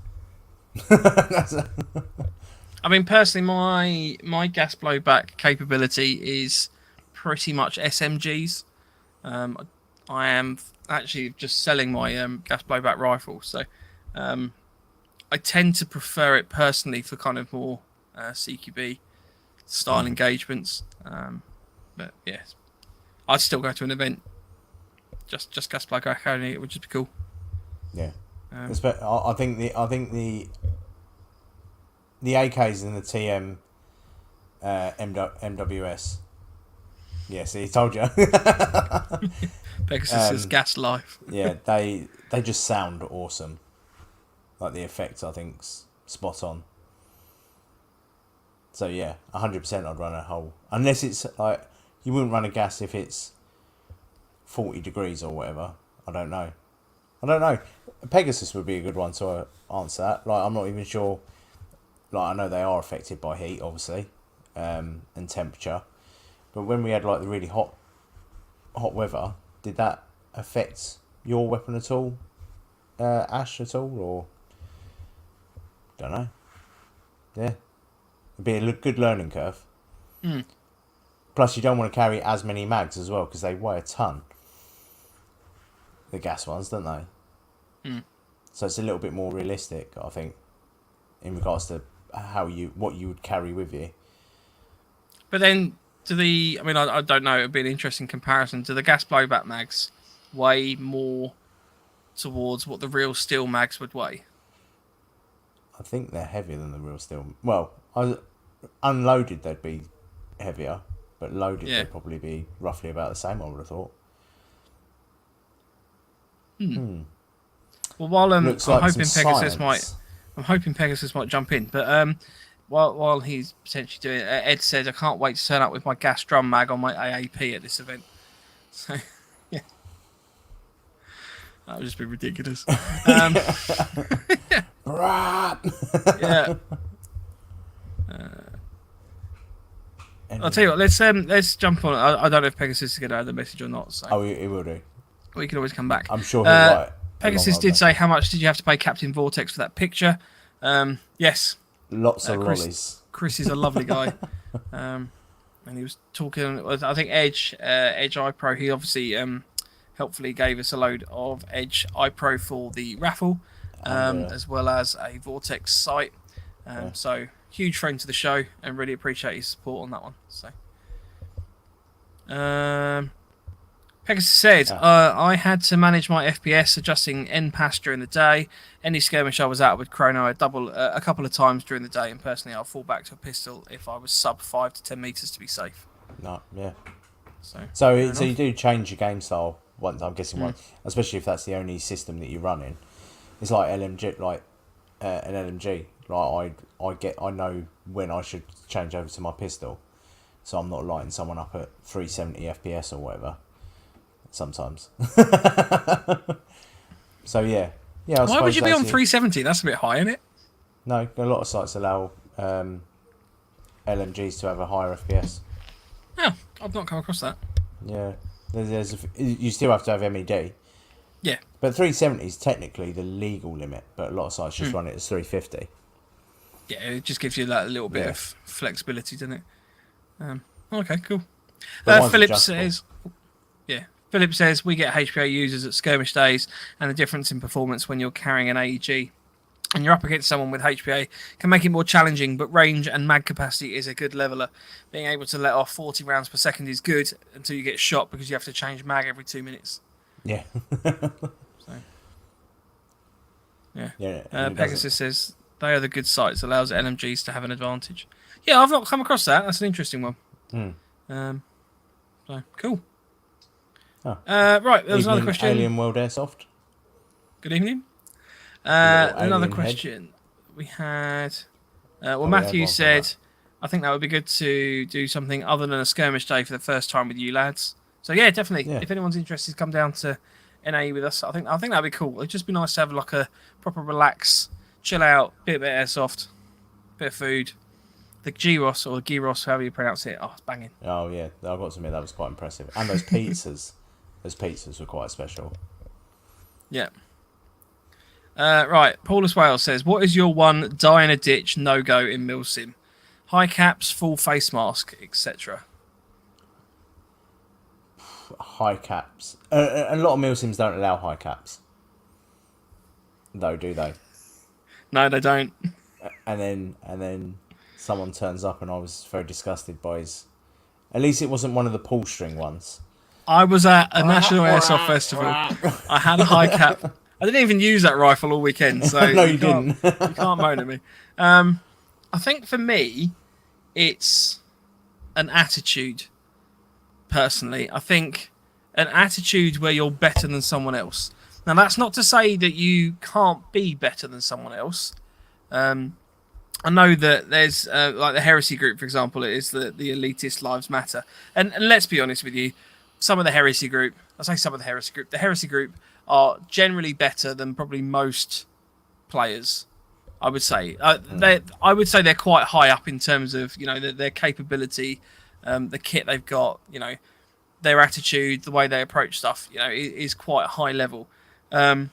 I mean, personally, my gas blowback capability is pretty much SMGs. I am actually just selling my gas blowback rifle, so I tend to prefer it personally for kind of more CQB style engagements. But yes, I'd still go to an event. Just gas blowback only, it would just be cool. Yeah. I think the AKs and the TM MWS. Yeah, see, he told you. Pegasus' gas life. Yeah, they just sound awesome. Like the effects, I think's spot on. So yeah, 100% I'd run a whole. Unless it's like you wouldn't run a gas if it's 40 degrees or whatever. I don't know. Pegasus would be a good one to answer that. Like, I'm not even sure. Like, I know they are affected by heat, obviously, and temperature. But when we had like the really hot weather, did that affect your weapon at all, Ash, at all, or don't know? Yeah, it'd be a good learning curve. Plus, you don't want to carry as many mags as well because they weigh a ton. The gas ones, don't they? So it's a little bit more realistic, I think, in regards to what you would carry with you. But then, I don't know, it would be an interesting comparison. Do the gas blowback mags weigh more towards what the real steel mags would weigh? I think they're heavier than the real steel. Well, unloaded they'd be heavier, but loaded they'd probably be roughly about the same, I would have thought. Well, while I'm Looks like hoping some Pegasus might jump in, but while he's potentially doing it, Ed said, I can't wait to turn up with my gas drum mag on my AAP at this event. So, yeah. That would just be ridiculous. Yeah. I'll tell you what, let's jump on. I don't know if Pegasus is going to add the message or not. So. Oh, he will do. We can always come back. I'm sure he'll write. Pegasus did say, how much did you have to pay Captain Vortex for that picture? Yes. Lots of lollies. Chris is a lovely guy. And he was talking, I think Edge iPro, he obviously helpfully gave us a load of Edge iPro for the raffle, as well as a Vortex site. So, huge friend to the show and really appreciate his support on that one. So, Pegasus said, I had to manage my FPS adjusting NPAS during the day. Any skirmish I was out with Chrono, I'd double a couple of times during the day, and personally I'll fall back to a pistol if I was sub 5 to 10 metres to be safe. No, yeah. So you do change your game style once, I'm guessing, especially if that's the only system that you're running. It's like LMG, like an LMG. Like I know when I should change over to my pistol, so I'm not lighting someone up at 370 FPS or whatever. Sometimes. So yeah. Why would you be on 370? That's a bit high, isn't it? No, a lot of sites allow LMGs to have a higher FPS. Oh, I've not come across that. Yeah, you still have to have MED. Yeah, but 370 is technically the legal limit, but a lot of sites just run it as 350. Yeah, it just gives you that little bit of flexibility, doesn't it? Okay, cool. Philip says, Philip says, we get HPA users at skirmish days, and the difference in performance when you're carrying an AEG and you're up against someone with HPA can make it more challenging, but range and mag capacity is a good leveler. Being able to let off 40 rounds per second is good until you get shot because you have to change mag every 2 minutes. Yeah. Pegasus says, they are the good sites, allows LMGs to have an advantage. Yeah, I've not come across that. That's an interesting one. So, cool. Right, there was another question. Alien World Airsoft. Good evening. Another question we had. Matthew said, I think that would be good to do something other than a skirmish day for the first time with you lads. So yeah, definitely. Yeah. If anyone's interested, come down to NA with us. I think that'd be cool. It'd just be nice to have like a proper relax, chill out, bit of airsoft, bit of food. The gyros or gyros, however you pronounce it, it's banging. Oh yeah, I've got to admit that was quite impressive. And those pizzas. Those pizzas were quite special. Yeah. Right, Paulus Wales says, what is your one die in a ditch no-go in MilSim? High caps, full face mask, etc. High caps. A lot of MilSims don't allow high caps. Though, do they? No, they don't. And then someone turns up and I was very disgusted by his... At least it wasn't one of the pull string ones. I was at a National Airsoft Festival. I had a high cap. I didn't even use that rifle all weekend, so no, you didn't. You can't moan at me. I think for me, it's an attitude. Personally, I think an attitude where you're better than someone else. Now, that's not to say that you can't be better than someone else. I know that there's like the Heresy group, for example, it is the elitist lives matter, and let's be honest with you. The Heresy group are generally better than probably most players. I would say they're quite high up in terms of their capability, the kit they've got, their attitude, the way they approach stuff, is quite high level. I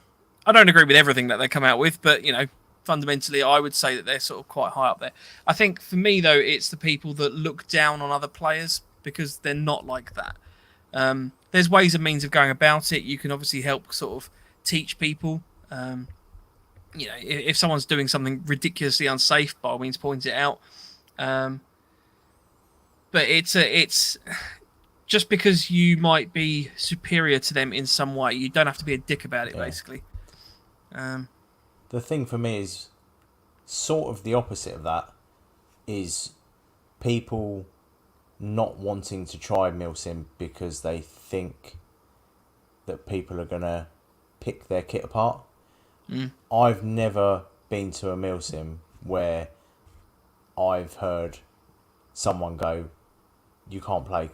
don't agree with everything that they come out with, but fundamentally, I would say that they're sort of quite high up there. I think for me though, it's the people that look down on other players because they're not like that. There's ways and means of going about it. You can obviously help sort of teach people. If someone's doing something ridiculously unsafe, by all means point it out. But it's just because you might be superior to them in some way, you don't have to be a dick about it, basically. The thing for me is sort of the opposite of that, is people not wanting to try MilSim because they think that people are going to pick their kit apart. I've never been to a MilSim where I've heard someone go, you can't play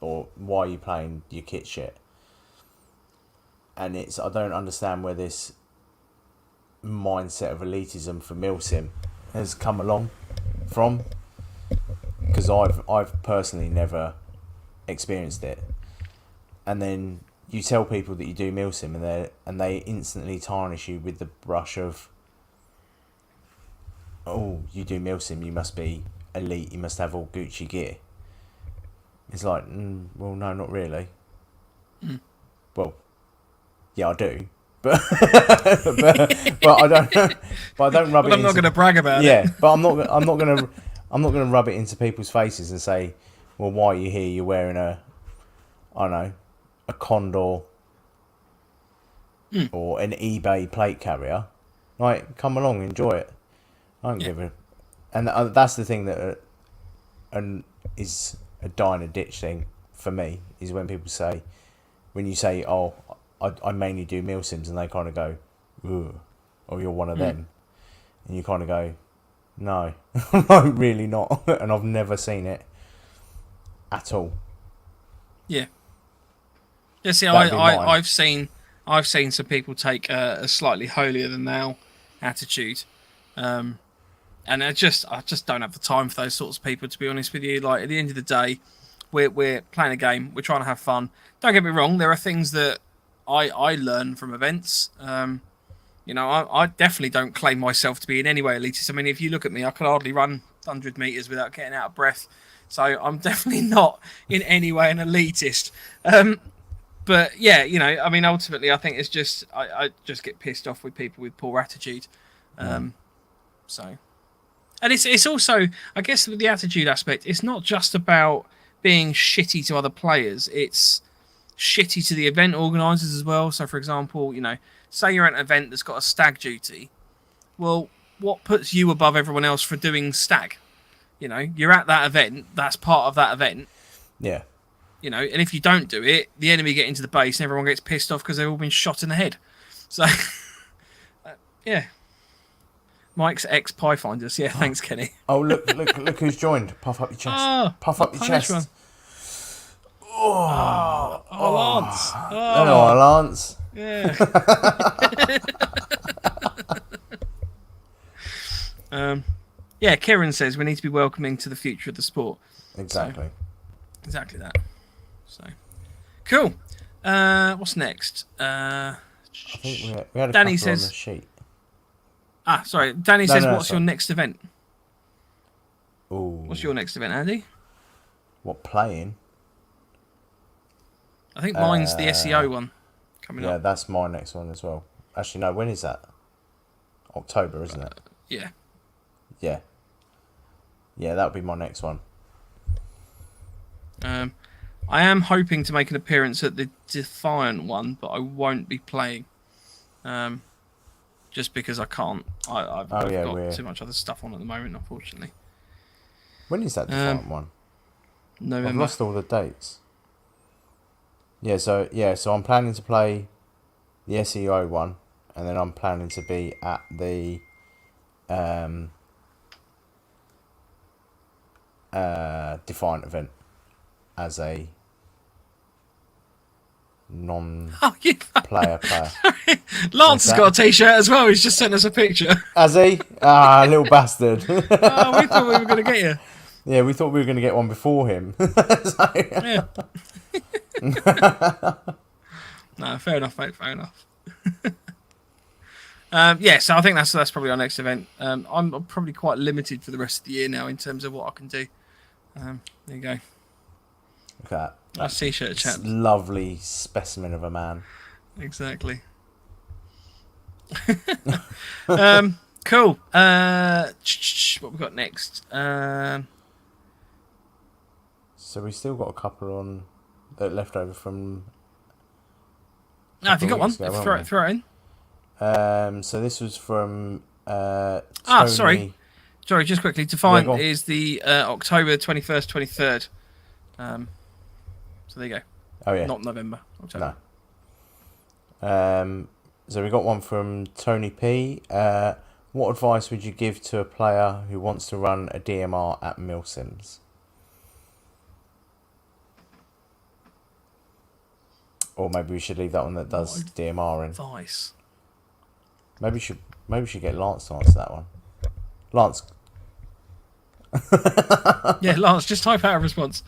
or why are you playing, your kit shit? And I don't understand where this mindset of elitism for MilSim has come along from, because I've personally never experienced it. And then you tell people that you do MilSim and they instantly tarnish you with the brush of, oh, you do MilSim, you must be elite, you must have all Gucci gear. It's like, well, no, not really. Well, yeah, I do, but but I don't. But I don't rub it. I'm not going to brag about it. Yeah, but I'm not going to rub it into people's faces and say, well, why are you here? You're wearing I don't know, a Condor or an eBay plate carrier. Like, come along, enjoy it. I don't give a. And that's the thing that is a die in a ditch thing for me, is when people say, when you say, oh, I mainly do MilSims, and they kind of go, ooh, or you're one of them, and you kind of go, no, I'm really not, and I've never seen it at all. Yeah. Yeah. See, I've seen some people take a slightly holier than thou attitude, and I just don't have the time for those sorts of people, to be honest with you. Like, at the end of the day, we're playing a game, we're trying to have fun. Don't get me wrong, there are things that I learn from events. I definitely don't claim myself to be in any way elitist. I mean, if you look at me, I can hardly run 100 meters without getting out of breath. So I'm definitely not in any way an elitist. But yeah, I mean, ultimately, I think it's just I just get pissed off with people with poor attitude. So, and it's also, I guess, with the attitude aspect, it's not just about being shitty to other players. It's shitty to the event organisers as well. So, for example, say you're at an event that's got a stag duty. Well, what puts you above everyone else for doing stag? You're at that event. That's part of that event. Yeah. And if you don't do it, the enemy get into the base and everyone gets pissed off because they've all been shot in the head. So, yeah. Mike's ex-Pie Finders. Yeah, thanks, Kenny. Oh, look who's joined. Puff up your chest. Puff up your chest. One. Oh, Lance. Oh. Hello, Lance. Yeah. Yeah, Kieran says we need to be welcoming to the future of the sport. Exactly. So, exactly that. So, cool. What's next? I think we had a Danny couple says, on the sheet. Sorry. Danny says, what's sorry. your next event? Ooh. What's your next event, Andy? What, playing? I think mine's the SEO one coming up. Yeah, that's my next one as well. Actually, no, when is that? October, isn't it? Yeah. Yeah. Yeah, that'll be my next one. I am hoping to make an appearance at the Defiant one, but I won't be playing. Just because I can't. I've got too much other stuff on at the moment, unfortunately. When is that Defiant one? November. I've lost all the dates. So I'm planning to play the SEO one, and then I'm planning to be at the Defiant event as a non-player player. Lance has got a t-shirt as well. He's just sent us a picture. Has he? Ah, little bastard. We thought we were going to get you. Yeah, we thought we were going to get one before him. Yeah. No, fair enough, mate. Fair enough. So I think that's probably our next event. I'm probably quite limited for the rest of the year now in terms of what I can do. There you go. Look at that. Nice t-shirt, chap. Lovely specimen of a man. Exactly. Cool. What we got next? So we still got a couple on that left over from. No, if you got one, throw it in. So this was from. Tony... Sorry, just quickly. Defiant is the October 21st, 23rd. So there you go. Oh yeah. Not November. October. No. So we got one from Tony P. What advice would you give to a player who wants to run a DMR at MilSims? Or maybe we should leave that one that does DMR in. Advice. Maybe we should get Lance to answer that one. Lance. Yeah, Lance, just type out a response.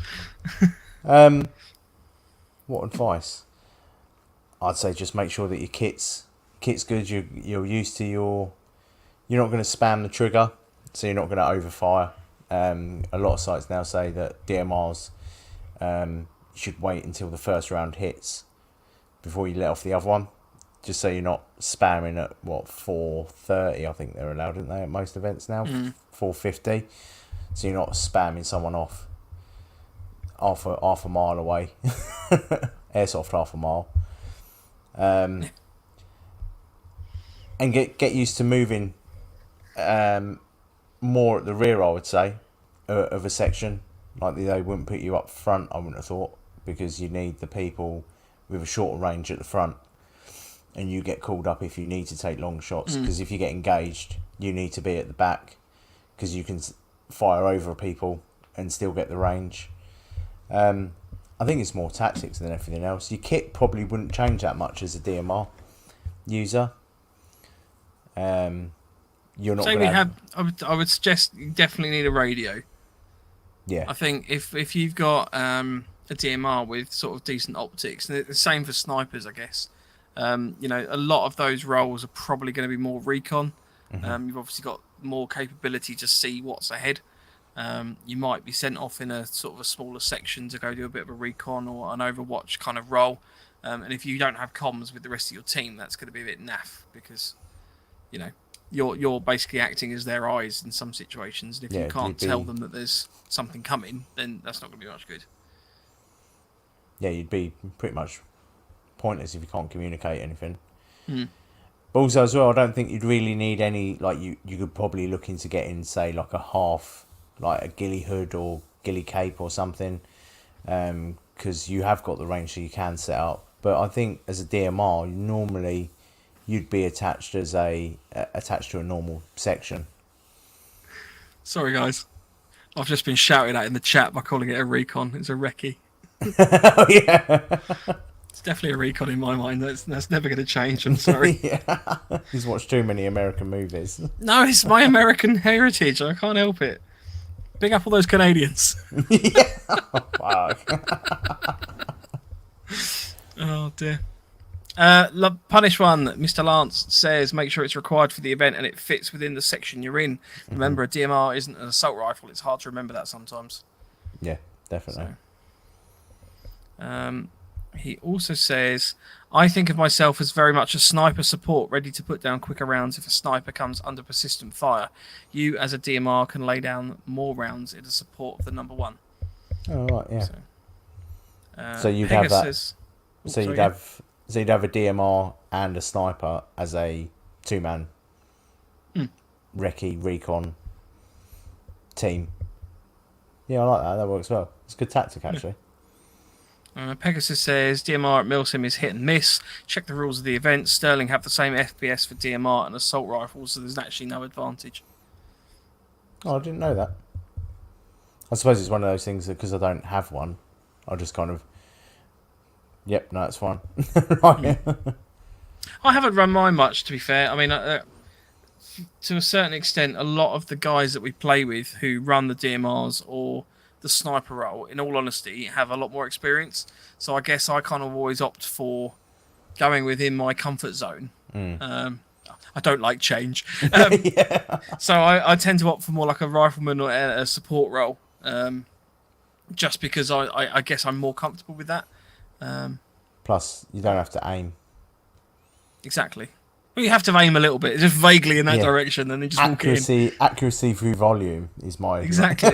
What advice? I'd say just make sure that your kit's good. You're used to you're not going to spam the trigger, so you're not going to overfire. A lot of sites now say that DMRs you should wait until the first round hits before you let off the other one, just so you're not spamming at 430. I think they're allowed, aren't they, at most events now? 450. So you're not spamming someone off half a mile away. Airsoft half a mile. And get used to moving more at the rear, I would say, of a section. Like they wouldn't put you up front, I wouldn't have thought, because you need the people with a shorter range at the front, and you get called up if you need to take long shots, because if you get engaged, you need to be at the back, because you can fire over people and still get the range. I think it's more tactics than everything else. Your kit probably wouldn't change that much as a DMR user. You're not. So I would suggest you definitely need a radio. Yeah. I think if you've got a DMR with sort of decent optics, and the same for snipers, I guess. A lot of those roles are probably going to be more recon. You've obviously got more capability to see what's ahead. You might be sent off in a sort of a smaller section to go do a bit of a recon or an overwatch kind of role. And if you don't have comms with the rest of your team, that's going to be a bit naff, because, you're basically acting as their eyes in some situations. And if you can't tell them that there's something coming, then that's not going to be much good. Yeah, you'd be pretty much pointless if you can't communicate anything. But also as well, I don't think you'd really need any, like you could probably look into getting, say, like a half, like a ghillie hood or ghillie cape or something, because you have got the range so you can set up. But I think as a DMR, normally you'd be attached to a normal section. Sorry guys, I've just been shouted at in the chat by calling it a recon. It's a recce. Oh yeah. It's definitely a recon in my mind. That's never going to change. I'm sorry. Yeah. He's watched too many American movies. No, it's my American heritage. I can't help it. Big up all those Canadians. Yeah. Oh, fuck. Oh dear. Punish one. Mr. Lance says make sure it's required for the event and it fits within the section you're in. Remember, a DMR isn't an assault rifle. It's hard to remember that sometimes. Yeah, definitely. So, he also says, I think of myself as very much a sniper support, ready to put down quicker rounds if a sniper comes under persistent fire. You, as a DMR, can lay down more rounds in the support of the number one. Oh, right, yeah. So you'd Pegasus have that. says, you'd have a DMR and a sniper as a two-man recce recon team. Yeah, I like that. That works well. It's a good tactic, actually. Pegasus says DMR at MilSim is hit and miss. Check the rules of the event. Sterling have the same FPS for DMR and assault rifles, so there's actually no advantage. Oh, I didn't know that. I suppose it's one of those things that because I don't have one, I'll just kind of, yep, no, it's fine. Right. I haven't run mine much, to be fair. I mean, to a certain extent, a lot of the guys that we play with who run the DMRs or the sniper role, in all honesty, have a lot more experience. So I guess I kind of always opt for going within my comfort zone. I don't like change. Yeah. So I tend to opt for more like a rifleman or a support role, just because I guess I'm more comfortable with that. Plus, you don't have to aim. Exactly. Well, you have to aim a little bit, just vaguely in that direction, and then just walk in. Accuracy through volume is my... Exactly.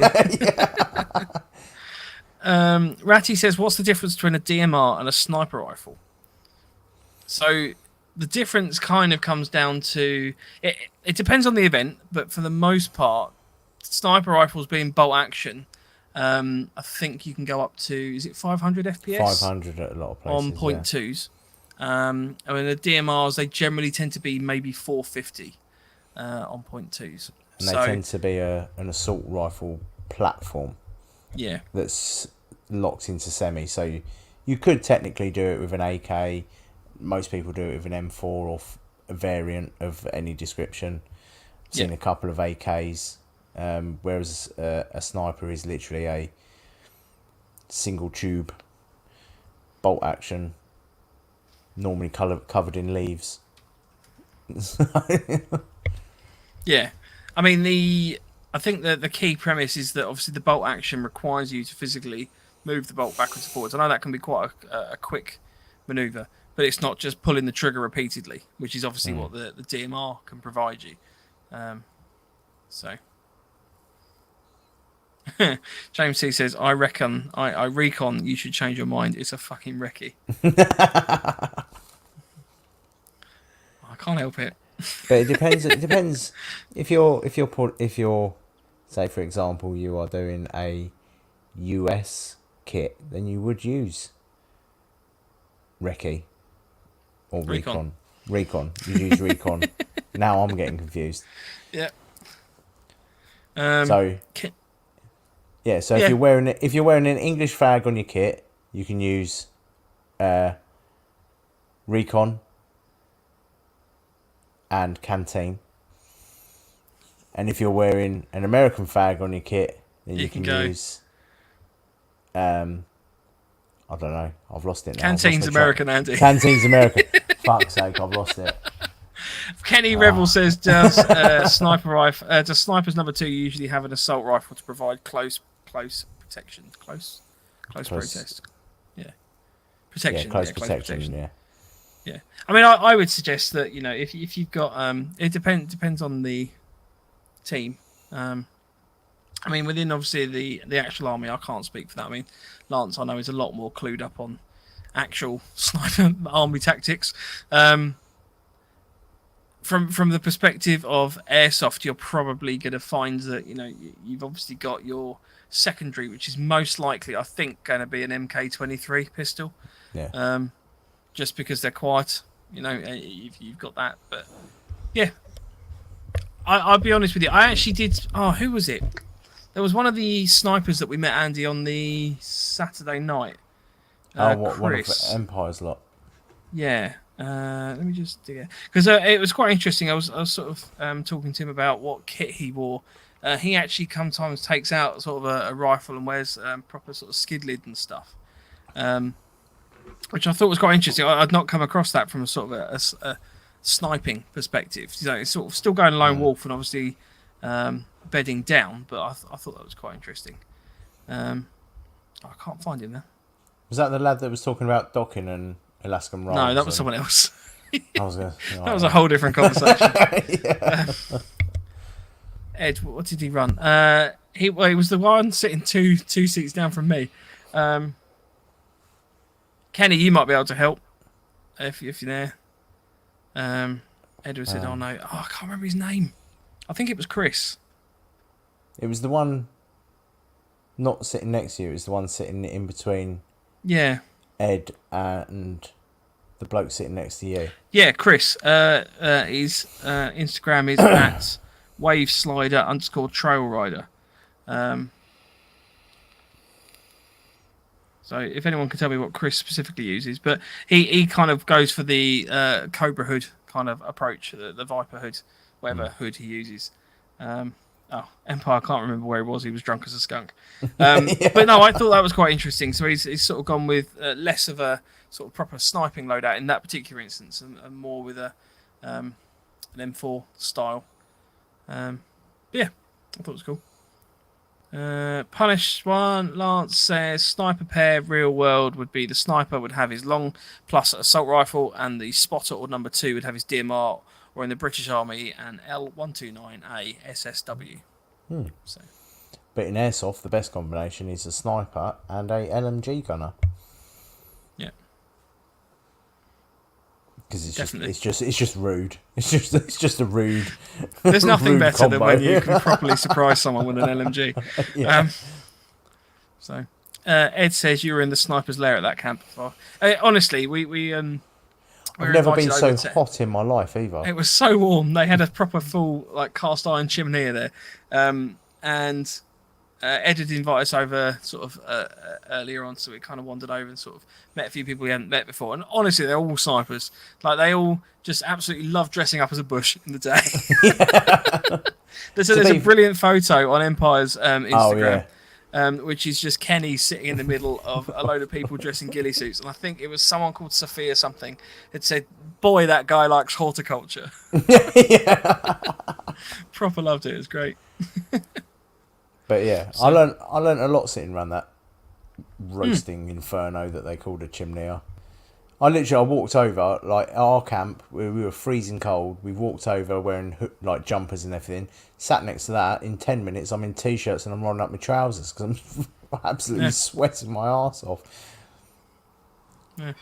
Ratty says, what's the difference between a DMR and a sniper rifle? So the difference kind of comes down to... It depends on the event, but for the most part, sniper rifles being bolt action, I think you can go up to, is it 500 FPS? 500 at a lot of places. On .2s. I mean, the DMRs, they generally tend to be maybe 450 on .2s. And they tend to be an assault rifle platform. Yeah. That's locked into semi. So you could technically do it with an AK. Most people do it with an M4 or a variant of any description. I've seen a couple of AKs, whereas a sniper is literally a single tube bolt action, normally covered in leaves. Yeah. I mean, I think that the key premise is that obviously the bolt action requires you to physically move the bolt backwards and forwards. I know that can be quite a quick maneuver, but it's not just pulling the trigger repeatedly, which is obviously what the DMR can provide you. So James C says, I reckon I recon you should change your mind. It's a fucking recce. I can't help it. But it depends. It depends if you're say for example you are doing a US kit, then you would use recce or recon. You use recon. Now I'm getting confused. Yeah. So if you're wearing an English flag on your kit, you can use recon and canteen. And if you're wearing an American flag on your kit, then you can use I don't know. I've lost it now. Canteen's American, Andy. Canteen's American. Fuck's sake, I've lost it. Kenny Rebel says, does snipers number 2 usually have an assault rifle to provide close protection? Close protest. Yeah. Protection. Yeah, close protection, yeah. Yeah. I mean, I would suggest that, if you've got, it depends on the team. I mean, within obviously the actual army, I can't speak for that. I mean, Lance, I know, is a lot more clued up on actual sniper army tactics. From the perspective of airsoft, you're probably going to find that you've obviously got your secondary, which is most likely, I think, going to be an MK23 pistol. Yeah. Just because they're quiet, you've got that. But yeah, I'll be honest with you. I actually did. Oh, who was it? There was one of the snipers that we met, Andy, on the Saturday night. One of the Empire's lot. Yeah. Let me just dig it, because it was quite interesting. I was sort of talking to him about what kit he wore. He actually sometimes takes out sort of a rifle and wears proper sort of skid lid and stuff, which I thought was quite interesting. I'd not come across that from a sort of a sniping perspective. It's sort of still going lone wolf and obviously bedding down, but I thought that was quite interesting. I can't find him now. Was that the lad that was talking about docking and Alaskan rolls? No, that was someone else. That was a whole different conversation. Yeah. Ed, what did he run? He was the one sitting two seats down from me. Kenny, you might be able to help if you're there. Edward said, "Oh no, I can't remember his name. I think it was Chris." It was the one not sitting next to you. It was the one sitting in between. Yeah. Ed and the bloke sitting next to you. Yeah, Chris. His Instagram is at waveslider_trailrider. So if anyone can tell me what Chris specifically uses, but he kind of goes for the Cobra hood kind of approach, the Viper hood, whatever hood he uses. Empire, I can't remember where he was. He was drunk as a skunk. But no, I thought that was quite interesting. So he's sort of gone with less of a sort of proper sniping loadout in that particular instance, and more with an M4 style. Yeah, I thought it was cool. Punished one, Lance says, sniper pair, real world would be the sniper would have his long plus assault rifle, and the spotter or number 2 would have his DMR, or in the British Army, an L129A SSW. So. But in airsoft, the best combination is a sniper and a LMG gunner. Yeah. Because it's just rude. It's just a rude. There's nothing rude better combo. than when you can properly surprise someone with an LMG. Yeah. So Ed says you were in the sniper's lair at that camp. Honestly, we I've never been so to, hot in my life either. it was so warm. They had a proper full like cast iron chimney there, and Ed had invited us over sort of earlier on, so we kind of wandered over and sort of met a few people we hadn't met before. And honestly, they're all snipers. Like they all just absolutely love dressing up as a bush in the day. There's a brilliant photo on Empire's Instagram. Which is just Kenny sitting in the middle of a load of people dressed in ghillie suits. And I think it was someone called Sophia something had said, boy, that guy likes horticulture. Proper loved it. It was great. But yeah, so, I learned a lot sitting around that roasting inferno that they called a chimney. I walked over, like at our camp, we were freezing cold. We walked over wearing like jumpers and everything. Sat next to that. In 10 minutes, I'm in t-shirts and I'm rolling up my trousers because I'm absolutely sweating my arse off. Yeah.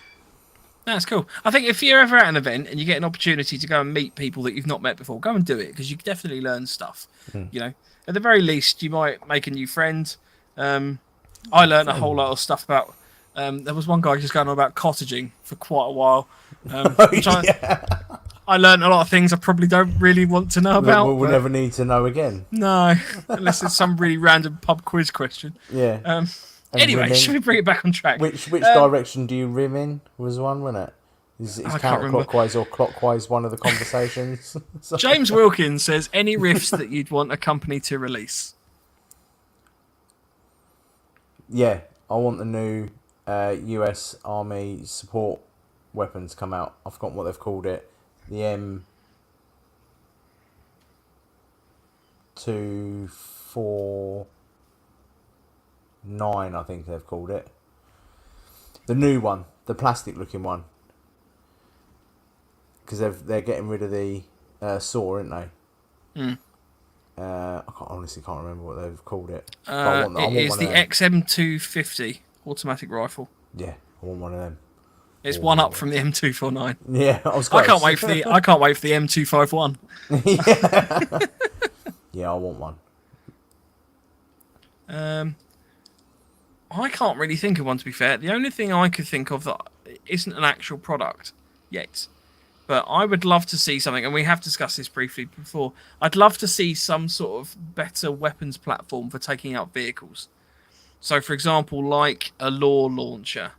That's cool. I think if you're ever at an event and you get an opportunity to go and meet people that you've not met before, go and do it because you definitely learn stuff. You know, at the very least, you might make a new friend. I learned a whole lot of stuff about. There was one guy just going on about cottaging for quite a while. I learned a lot of things I probably don't really want to know about. We'll never need to know again. No, unless it's some really random pub quiz question. Yeah. Anyway, should we bring it back on track? Which direction do you rim in? Was one, wasn't it? Is counterclockwise or clockwise one of the conversations? James Wilkins says, any riffs that you'd want a company to release? Yeah, I want the new US Army support weapons come out. I've forgotten what they've called it. The M249, I think they've called it. The new one, the plastic looking one. Because they're getting rid of the saw, aren't they? I honestly can't remember what they've called it. I want the XM250 automatic rifle. Yeah, I want one of them. It's one up from the M249. Yeah, I can't wait for the M251. Yeah, I want one. I can't really think of one, to be fair. The only thing I could think of that isn't an actual product yet, but I would love to see something, and we have discussed this briefly before. I'd love to see some sort of better weapons platform for taking out vehicles. So, for example, like a law launcher,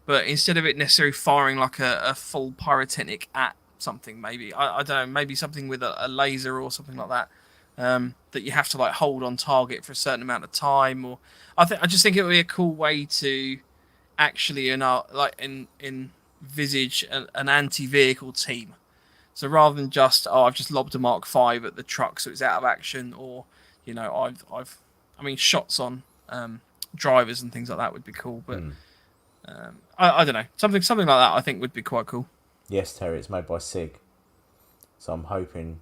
but instead of it necessarily firing like a full pyrotechnic at something, maybe I don't know, maybe something with a laser or something like that, that you have to like hold on target for a certain amount of time. Or I just think it would be a cool way to actually envisage an anti-vehicle team. So rather than just I've just lobbed a Mark V at the truck so it's out of action, or shots on drivers and things like that would be cool, but I don't know, something like that I think would be quite cool. Yes, Terry, it's made by SIG, so I'm hoping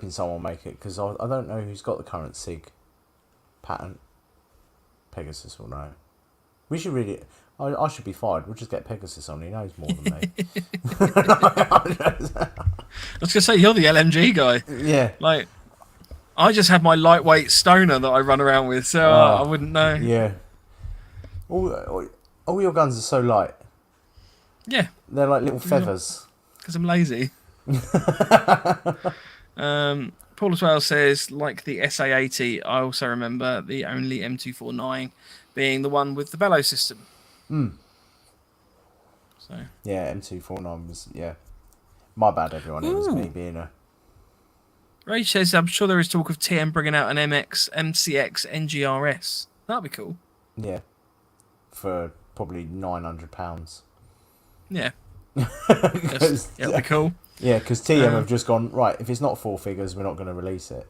someone will make it, because I don't know who's got the current SIG patent. Pegasus will know. We should really. I should be fired. We'll just get Pegasus on. He knows more than me. I was gonna say you're the LMG guy. Yeah. Like, I just have my lightweight stoner that I run around with, so I wouldn't know. Yeah. All your guns are so light. Yeah. They're like little feathers. Because I'm lazy. Paul as well says, like the SA-80, I also remember the only M249 being the one with the bellow system. So. Yeah, M249 was, yeah. My bad, everyone. It was me being a... Rage says, I'm sure there is talk of TM bringing out an MCX NGRS. That'd be cool. Yeah. For probably £900. Yeah. It'll be cool. Yeah, because TM have just gone, right, if it's not four figures, we're not going to release it.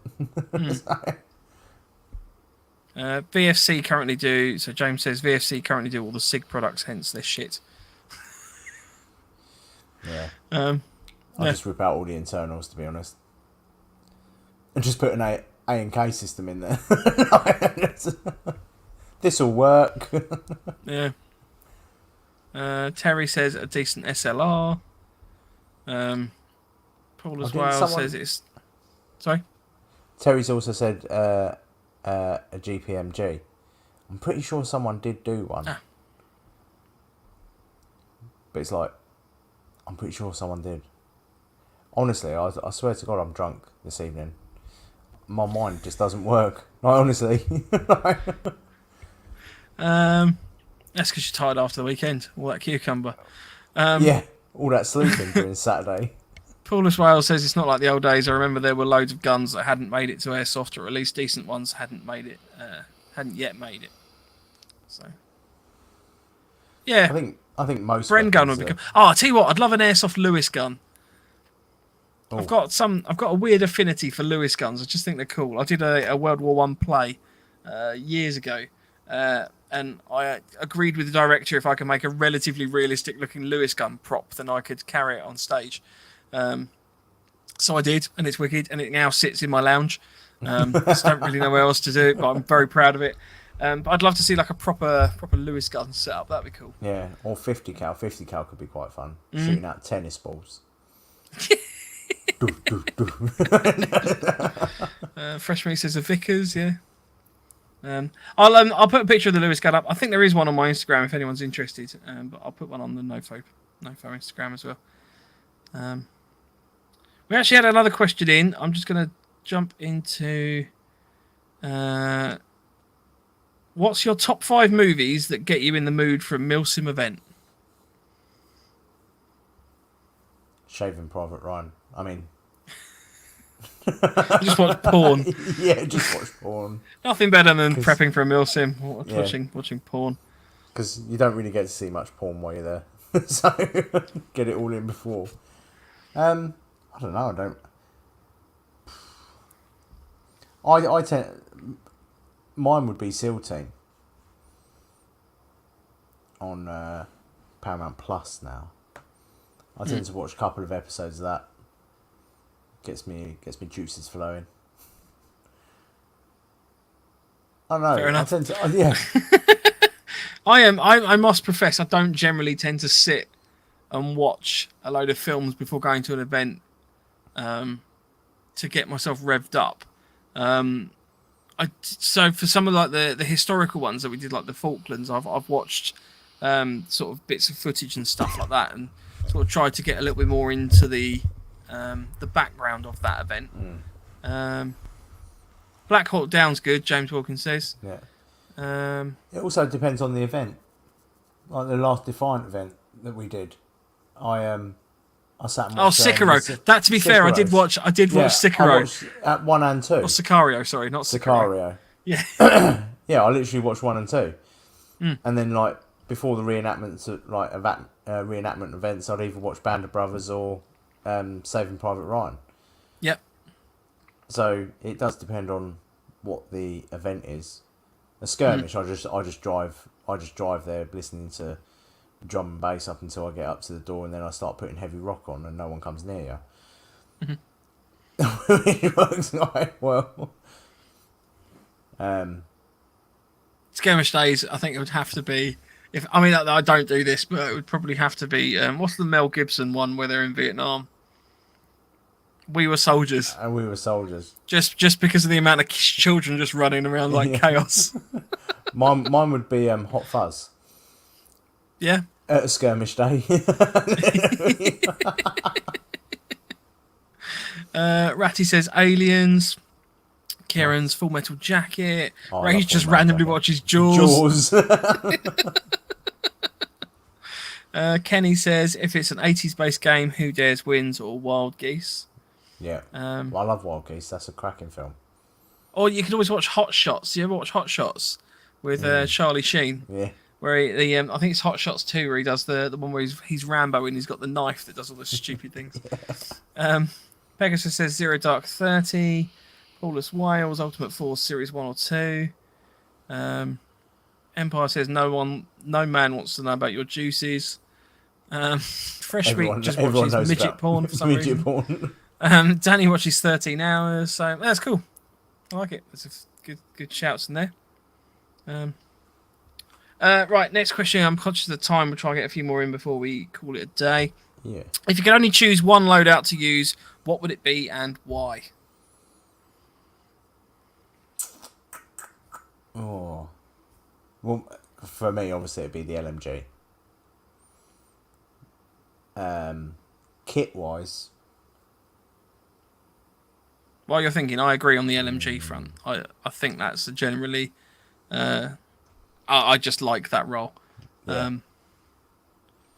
VFC currently do, so James says VFC currently do all the SIG products, hence this shit. Yeah. I'll just rip out all the internals, to be honest. And just put an A and K system in there. This'll work. Yeah. Terry says a decent SLR. Paul as well says it's... Sorry? Terry's also said a GPMG. I'm pretty sure someone did do one. Ah. But it's like, I'm pretty sure someone did. Honestly, I swear to God, I'm drunk this evening. My mind just doesn't work. Like, honestly. That's because you're tired after the weekend. All that cucumber. Yeah, all that sleeping during Saturday. Paulus Wales says it's not like the old days. I remember there were loads of guns that hadn't made it to airsoft, or at least decent ones hadn't yet made it. So, yeah. I think most Bren gun would be cool. Oh, I tell you what, I'd love an airsoft Lewis gun. Oh. I've got a weird affinity for Lewis guns. I just think they're cool. I did a World War One play years ago, and I agreed with the director if I could make a relatively realistic looking Lewis gun prop, then I could carry it on stage. So I did, and it's wicked, and it now sits in my lounge. Just don't really know where else to do it, but I'm very proud of it. But I'd love to see like a proper Lewis gun set up. That'd be cool. Yeah, or 50 cal. 50 cal could be quite fun. Shooting out tennis balls. Freshman says a Vickers, yeah. I'll put a picture of the Lewis gun up. I think there is one on my Instagram if anyone's interested. But I'll put one on the NoFo Instagram as well. We actually had another question in. I'm just going to jump into. What's your top 5 movies that get you in the mood for a MilSim event? Shaving Private Ryan. I mean... Just watch porn. Yeah, just watch porn. Nothing better than prepping for a MilSim, watching porn. Because you don't really get to see much porn while you're there. So, get it all in before. I don't know, I tend... Mine would be SEAL Team. On Paramount Plus now. I tend to watch a couple of episodes of that. Gets me juices flowing. I don't know. Fair enough. Yeah. I must profess I don't generally tend to sit and watch a load of films before going to an event to get myself revved up. So for some of like the historical ones that we did, like the Falklands, I've watched sort of bits of footage and stuff like that, and sort of tried to get a little bit more into the background of that event. Black Hawk Down's good, James Wilkins says. Yeah. It also depends on the event. Like the last Defiant event that we did, I sat and watched. Sicaro. That, to be fair, I did watch Sicaro. I watched at 1 and 2. Or Sicario, sorry, not Sicario. Yeah. Yeah, I literally watched 1 and 2, and then like before the reenactments, like reenactment events, I'd either watch Band of Brothers or Saving Private Ryan. Yep. So it does depend on what the event is. A skirmish, I just drive there listening to drum and bass up until I get up to the door, and then I start putting heavy rock on, and no one comes near you. It works quite well. Skirmish days, I think it would have to be. I don't do this, but it would probably have to be. What's the Mel Gibson one where they're in Vietnam? We Were Soldiers. And We Were Soldiers. Just because of the amount of children just running around like chaos. Mine would be Hot Fuzz. Yeah. At a skirmish day. Ratty says Aliens. Kieran's Full Metal Jacket. Oh, Ray's just randomly watches Jaws. Kenny says if it's an 80s based game, Who Dares Wins or Wild Geese. Yeah. I love Wild Geese. That's a cracking film. Or you could always watch Hot Shots. You ever watch Hot Shots with Charlie Sheen? Yeah. Where I think it's Hot Shots 2 where he does the one where he's Rambo and he's got the knife that does all the stupid things. Pegasus says Zero Dark 30. Paulus Wales, Ultimate Force Series 1 or 2. Empire says no man wants to know about your juices. Fresh Meat just watches midget porn for some reason. Porn. Danny watches 13 Hours, so that's cool. I like it. There's a good shouts in there. Right, next question. I'm conscious of the time. We'll try and get a few more in before we call it a day. Yeah. If you could only choose one loadout to use, what would it be and why? Oh. Well, for me, obviously, it'd be the LMG. Kit-wise, While you're thinking, I agree on the LMG front. I think that's a generally. I just like that role. yeah.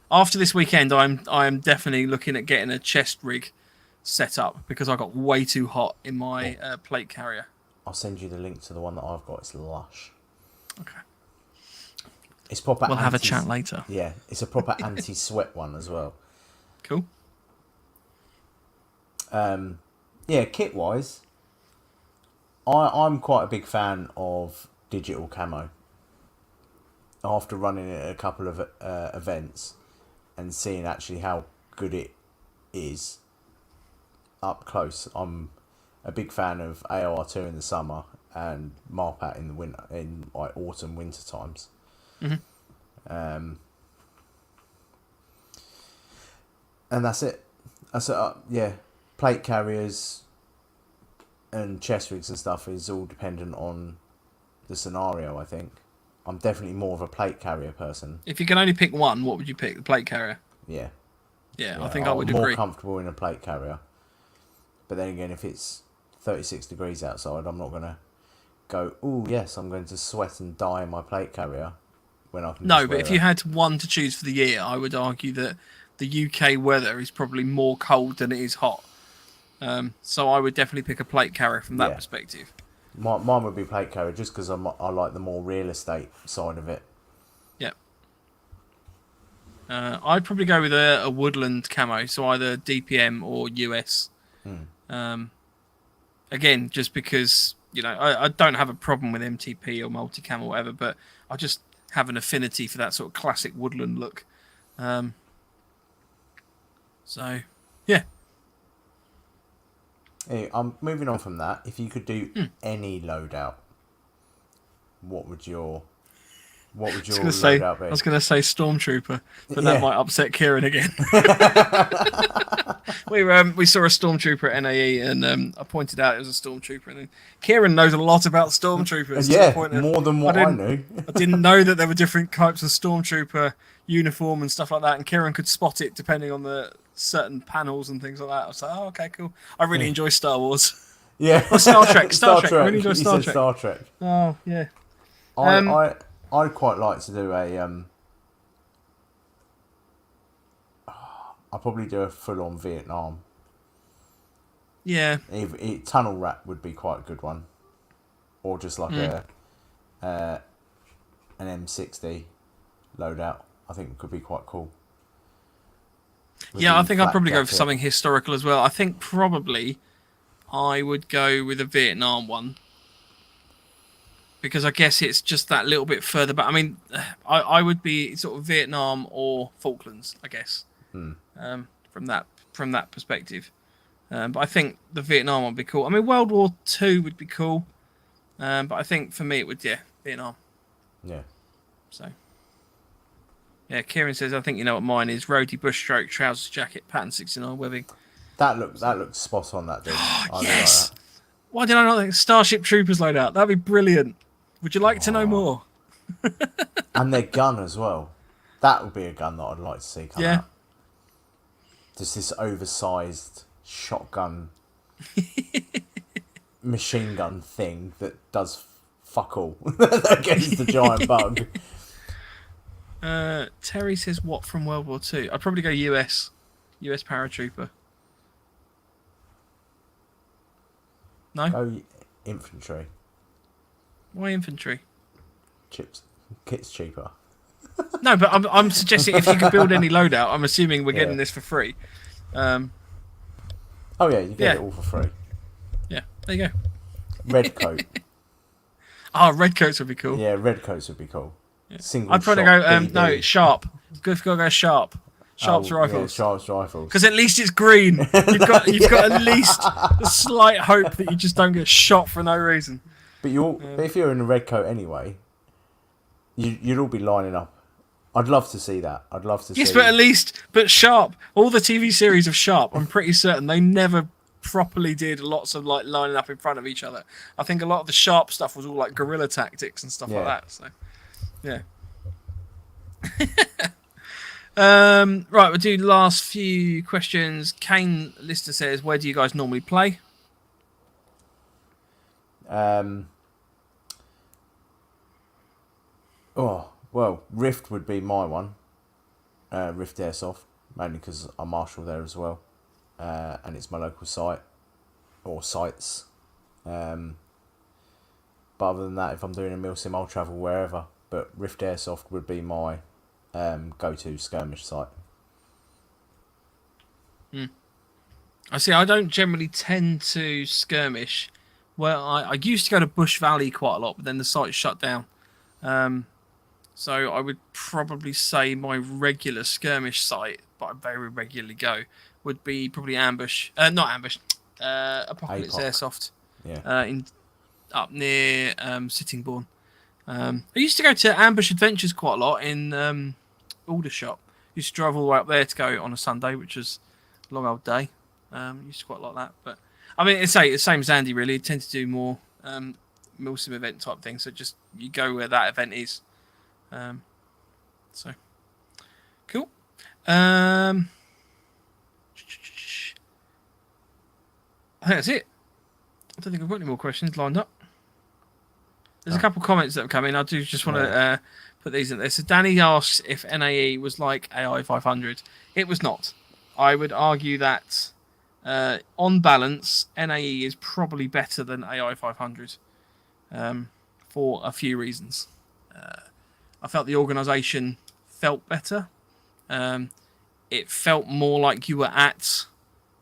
After this weekend, I'm definitely looking at getting a chest rig set up because I got way too hot in my plate carrier. I'll send you the link to the one that I've got. It's lush. Okay. It's proper. We'll have a chat later. Yeah, it's a proper anti-sweat one as well. Cool. Yeah, kit-wise, I'm quite a big fan of digital camo. After running it at a couple of events and seeing actually how good it is up close, I'm a big fan of AR2 in the summer and Marpat in the winter, in like autumn winter times. Mm-hmm. And that's it. Yeah, plate carriers and chest rigs and stuff is all dependent on the scenario, I think. I'm definitely more of a plate carrier person. If you can only pick one, what would you pick? The plate carrier? Yeah. Yeah, I think I would I'm more agree. comfortable in a plate carrier. But then again, if it's 36 degrees outside, I'm not going to go, oh, yes, I'm going to sweat and die in my plate carrier when I can. No, but if you had one to choose for the year, I would argue that the UK weather is probably more cold than it is hot. So I would definitely pick a plate carrier from that perspective. Mine would be plate carrier just because I like the more real estate side of it. Yep. I'd probably go with a woodland camo, so either DPM or US. Again, just because, you know, I don't have a problem with MTP or multi-cam or whatever, but I just have an affinity for that sort of classic woodland look. So, yeah. Hey, I'm moving on from that. If you could do any loadout, what would your loadout be? I was going to say Stormtrooper, but that might upset Kieran again. We saw a Stormtrooper at NAE, and I pointed out it was a Stormtrooper. And Kieran knows a lot about Stormtroopers. Yeah, more than what I knew. I didn't know that there were different types of Stormtrooper uniform and stuff like that, and Kieran could spot it depending on the certain panels and things like that. I was like, oh, okay, cool. I really enjoy Star Wars. Yeah. Or Star Trek. Star Trek. I really enjoy Star Trek. Star Trek. Oh, yeah. I'd quite like to do I'll probably do a full-on Vietnam. Yeah. Tunnel wrap would be quite a good one, or just like an M60 loadout. I think could be quite cool. Yeah, I think I'd probably go for something historical as well. I think probably I would go with a Vietnam one. Because I guess it's just that little bit further back. I mean, I would be sort of Vietnam or Falklands, I guess, from that perspective. But I think the Vietnam would be cool. I mean, World War II would be cool. But I think for me it would, Vietnam. Yeah. So. Yeah, Kieran says, I think you know what mine is. Roadie, bush stroke, trousers, jacket, pattern 69 webbing. That looks spot on, that dude. Yes! Like that. Why did I not think Starship Troopers loadout? That'd be brilliant. Would you like to know more? And their gun as well. That would be a gun that I'd like to see come out. Just this oversized shotgun machine gun thing that does fuck all against the giant bug. Terry says, what from World War II? I'd probably go US paratrooper. No? Go infantry. Why infantry? Kit's cheaper. No, but I'm suggesting if you could build any loadout, I'm assuming we're getting this for free. Oh yeah, you get it all for free. Yeah, there you go. Red coat. Red coats would be cool. Yeah, red coats would be cool. Yeah. Single I'd probably go sharp. Good if you go sharp. Sharp's rifles. Yeah, Sharp's rifles. Because at least it's green. You've got at least a slight hope that you just don't get shot for no reason. But if you're in a red coat anyway, you'd all be lining up. I'd love to see that. I'd love to see. Yes, but Sharp, all the TV series of Sharp, I'm pretty certain they never properly did lots of like lining up in front of each other. I think a lot of the Sharp stuff was all like guerrilla tactics and stuff like that. So Yeah. Right, we'll do the last few questions. Kane Lister says, where do you guys normally play? Rift would be my one. Rift Airsoft, mainly because I'm marshal there as well, and it's my local site or sites. But other than that, if I'm doing a MilSim, I'll travel wherever. But Rift Airsoft would be my go-to skirmish site. I see. I don't generally tend to skirmish. Well, I used to go to Bush Valley quite a lot, but then the site shut down. So I would probably say my regular skirmish site, but I very regularly go, would be probably Apocalypse APOC. Airsoft. Yeah. Up near Sittingbourne. I used to go to Ambush Adventures quite a lot in Aldershot. Used to drive all the way up there to go on a Sunday, which was a long old day. Used to quite like that. But I mean, it's the same as Andy, really. I tend to do more MilSim event type thing. So just you go where that event is. So cool. I think that's it. I don't think I've got any more questions lined up. There's a couple of comments that have come in. I do just want to put these in there. So Danny asks if NAE was like AI 500. It was not. I would argue that on balance, NAE is probably better than AI 500 for a few reasons. I felt the organisation felt better. It felt more like you were at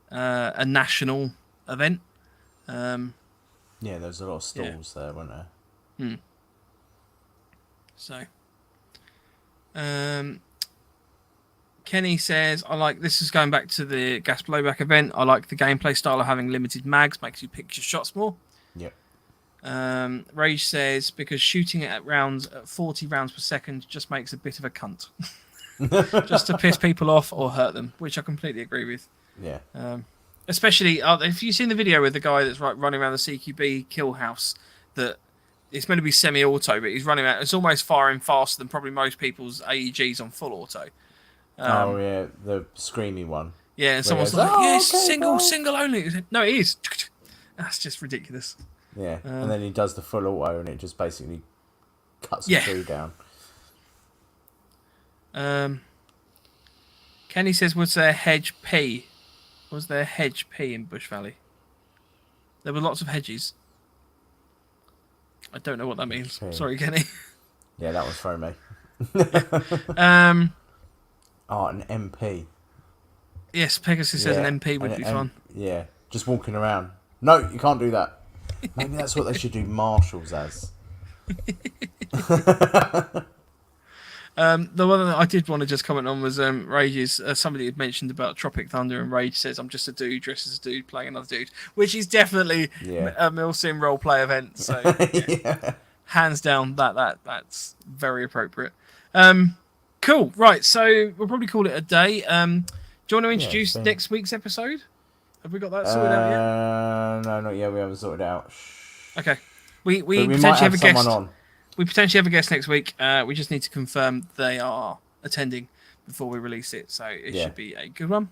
a national event. There's a lot of stalls there, weren't there? So, Kenny says, this is going back to the gas blowback event. I like the gameplay style of having limited mags, makes you pick your shots more. Yep. Rage says, because shooting at rounds at 40 rounds per second just makes a bit of a cunt. Just to piss people off or hurt them, which I completely agree with. Yeah. Especially, if you've seen the video with the guy that's running around the CQB kill house, that it's meant to be semi-auto, but he's running out. It's almost firing faster than probably most people's AEGs on full auto. The screamy one. Yeah, and someone's like, single only. No, it is. That's just ridiculous. Yeah, and then he does the full auto, and it just basically cuts the tree down. Kenny says, was there hedge P? Was there hedge P in Bush Valley? There were lots of hedges. I don't know what that means. Okay. Sorry, Kenny. Yeah, that was thrown me. An MP. Yes, Pegasus says an MP would be fun. Yeah, just walking around. No, you can't do that. Maybe that's what they should do marshals as. The one that I did want to just comment on was Rage's. Somebody had mentioned about Tropic Thunder, and Rage says, "I'm just a dude dressed as a dude playing another dude," which is definitely a MilSim roleplay event. So, hands down, that's very appropriate. Cool, right? So we'll probably call it a day. Do you want to introduce next week's episode? Have we got that sorted out yet? No, not yet. We haven't sorted out. Okay, we potentially might have a guest. On. We potentially have a guest next week. We just need to confirm they are attending before we release it, so it should be a good one.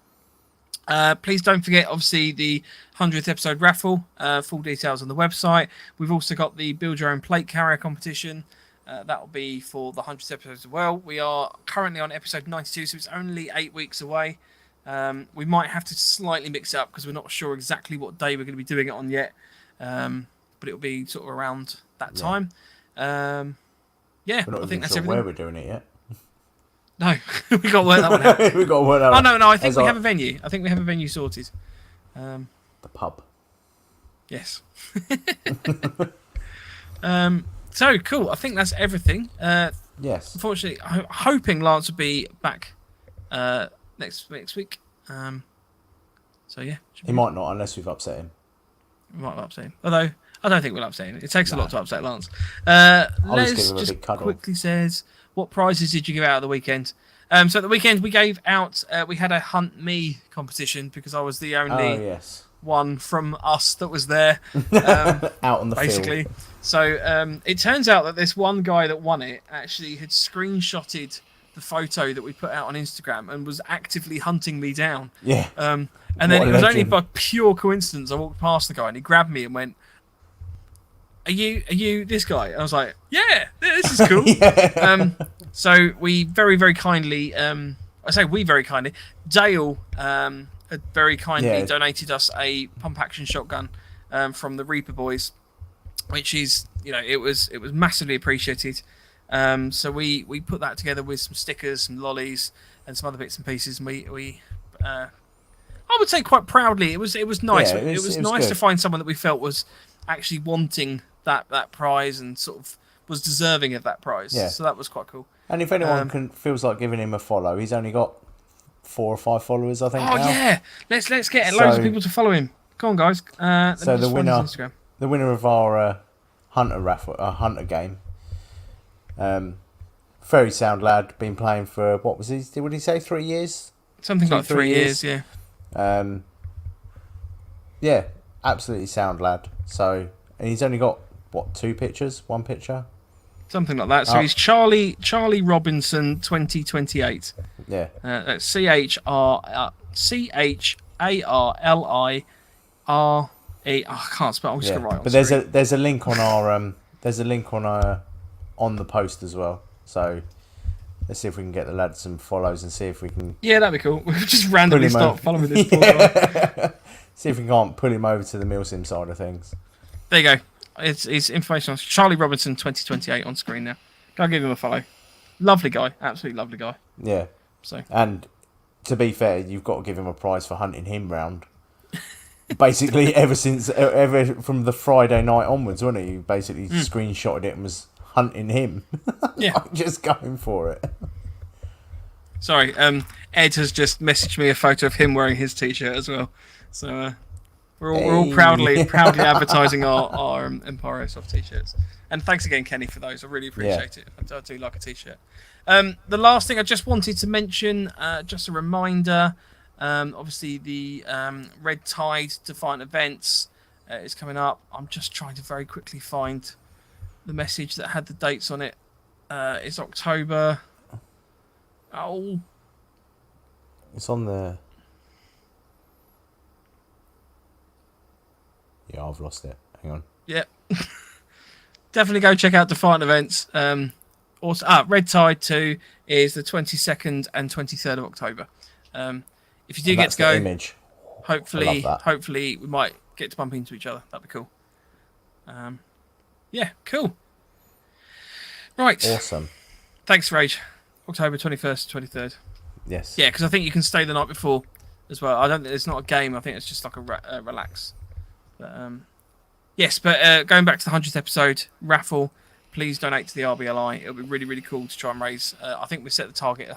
Please don't forget, obviously, the 100th episode raffle. Full details on the website. We've also got the Build Your Own Plate Carrier competition. That will be for the 100th episode as well. We are currently on episode 92, so it's only 8 weeks away. We might have to slightly mix it up because we're not sure exactly what day we're going to be doing it on yet. But it'll be sort of around that time. We're not I think that's sure everything. Where we're doing it yet? No, we got to work that one out. We got to work that. Oh no! I think we have a venue. I think we have a venue sorted. The pub. Yes. So cool. I think that's everything. Yes. Unfortunately, I'm hoping Lance will be back next week. So yeah. He might not unless we've upset him. We might upset him. Although I don't think we'll upset him. It takes a lot to upset Lance. Les just quickly says, what prizes did you give out at the weekend? So at the weekend we gave out, we had a Hunt Me competition because I was the only one from us that was there. Out on the basically. field. So it turns out that this one guy that won it actually had screenshotted the photo that we put out on Instagram and was actively hunting me down. Yeah. And then What a it was only legend. by pure coincidence I walked past the guy and he grabbed me and went, Are you this guy? And I was like, yeah, this is cool. Yeah. So we very, very kindly, Dale had very kindly donated us a pump action shotgun from the Reaper boys, which is, it was massively appreciated. So we put that together with some stickers, some lollies, and some other bits and pieces. And we I would say quite proudly, it was nice. Yeah, it was nice good to find someone that we felt was actually wanting that prize and sort of was deserving of that prize. Yeah. So that was quite cool. And if anyone feels like giving him a follow, he's only got 4 or 5 followers, I think. Oh now. yeah, let's get loads of people to follow him. Come on, guys. So the winner of our hunter game, very sound lad, been playing for what was he? What did he say? 3 years? Something like 3 years. Yeah. Yeah, absolutely sound lad. So, and he's only got what, 2 pictures, 1 picture. Something like that. So he's Charlie Robinson 2028. Yeah. That's CHARLIRE. I can't spell. I'm just gonna write. But there's a link on our on the post as well. So let's see if we can get the lad some follows and see if we can. Yeah, that'd be cool. We'll just randomly start following this poor guy. See if we can't pull him over to the MilSim side of things. There you go. It's information on Charlie Robinson 2028 on screen now. Go give him a follow. Lovely guy, absolutely lovely guy. Yeah. So. And to be fair, you've got to give him a prize for hunting him round. Basically, ever from the Friday night onwards, wasn't he? You basically screenshotted it and was hunting him. Yeah. Like, just going for it. Sorry, Ed has just messaged me a photo of him wearing his t-shirt as well. So we're all proudly advertising our Empire Airsoft t-shirts. And thanks again, Kenny, for those. I really appreciate it. I do like a t-shirt. The last thing I just wanted to mention, just a reminder. Obviously, the Red Tide Defiant events is coming up. I'm just trying to very quickly find the message that had the dates on it. It's October. Oh, it's on the. Yeah, I've lost it. Hang on. Yeah. Definitely go check out Defiant events. Also, Red Tide 2 is the 22nd and 23rd of October. If you do get to go, image. hopefully we might get to bump into each other. That'd be cool. Yeah, cool. Right. Awesome. Thanks, Rage. October 21st, 23rd. Yes. Yeah, because I think you can stay the night before as well. I don't think it's not a game. I think it's just like a relax. But, yes, but going back to the 100th episode, raffle, please donate to the RBLI. It'll be really, really cool to try and raise. I think we set the target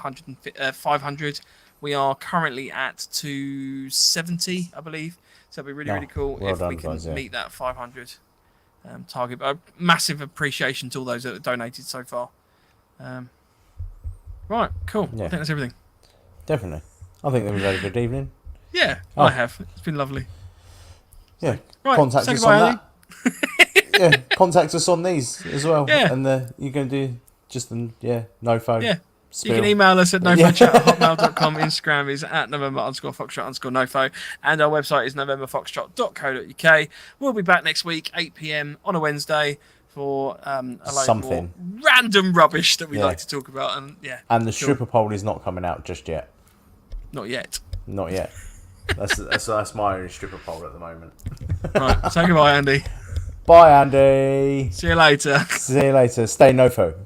at 500. We are currently at 270, I believe. So it'll be really, really cool if we can meet that 500 target. But massive appreciation to all those that have donated so far. Right, cool. Yeah. I think that's everything. Definitely. I think we've had a good evening. Yeah, I have. It's been lovely. Yeah. Right, contact us on that. Yeah, contact us on these as well. Yeah. And you're going to do just NoFo. Yeah. Spill. You can email us at nofochat@hotmail.com. Instagram is at November_Foxtrot_NoFo. And our website is novemberfoxtrot.co.uk. We'll be back next week, 8 p.m. on a Wednesday for a load more random rubbish that we like to talk about. And the stripper pole is not coming out just yet. Not yet. Not yet. That's my only stripper pole at the moment. Right. Say goodbye, Andy. Bye, Andy. See you later. See you later. Stay NoFo.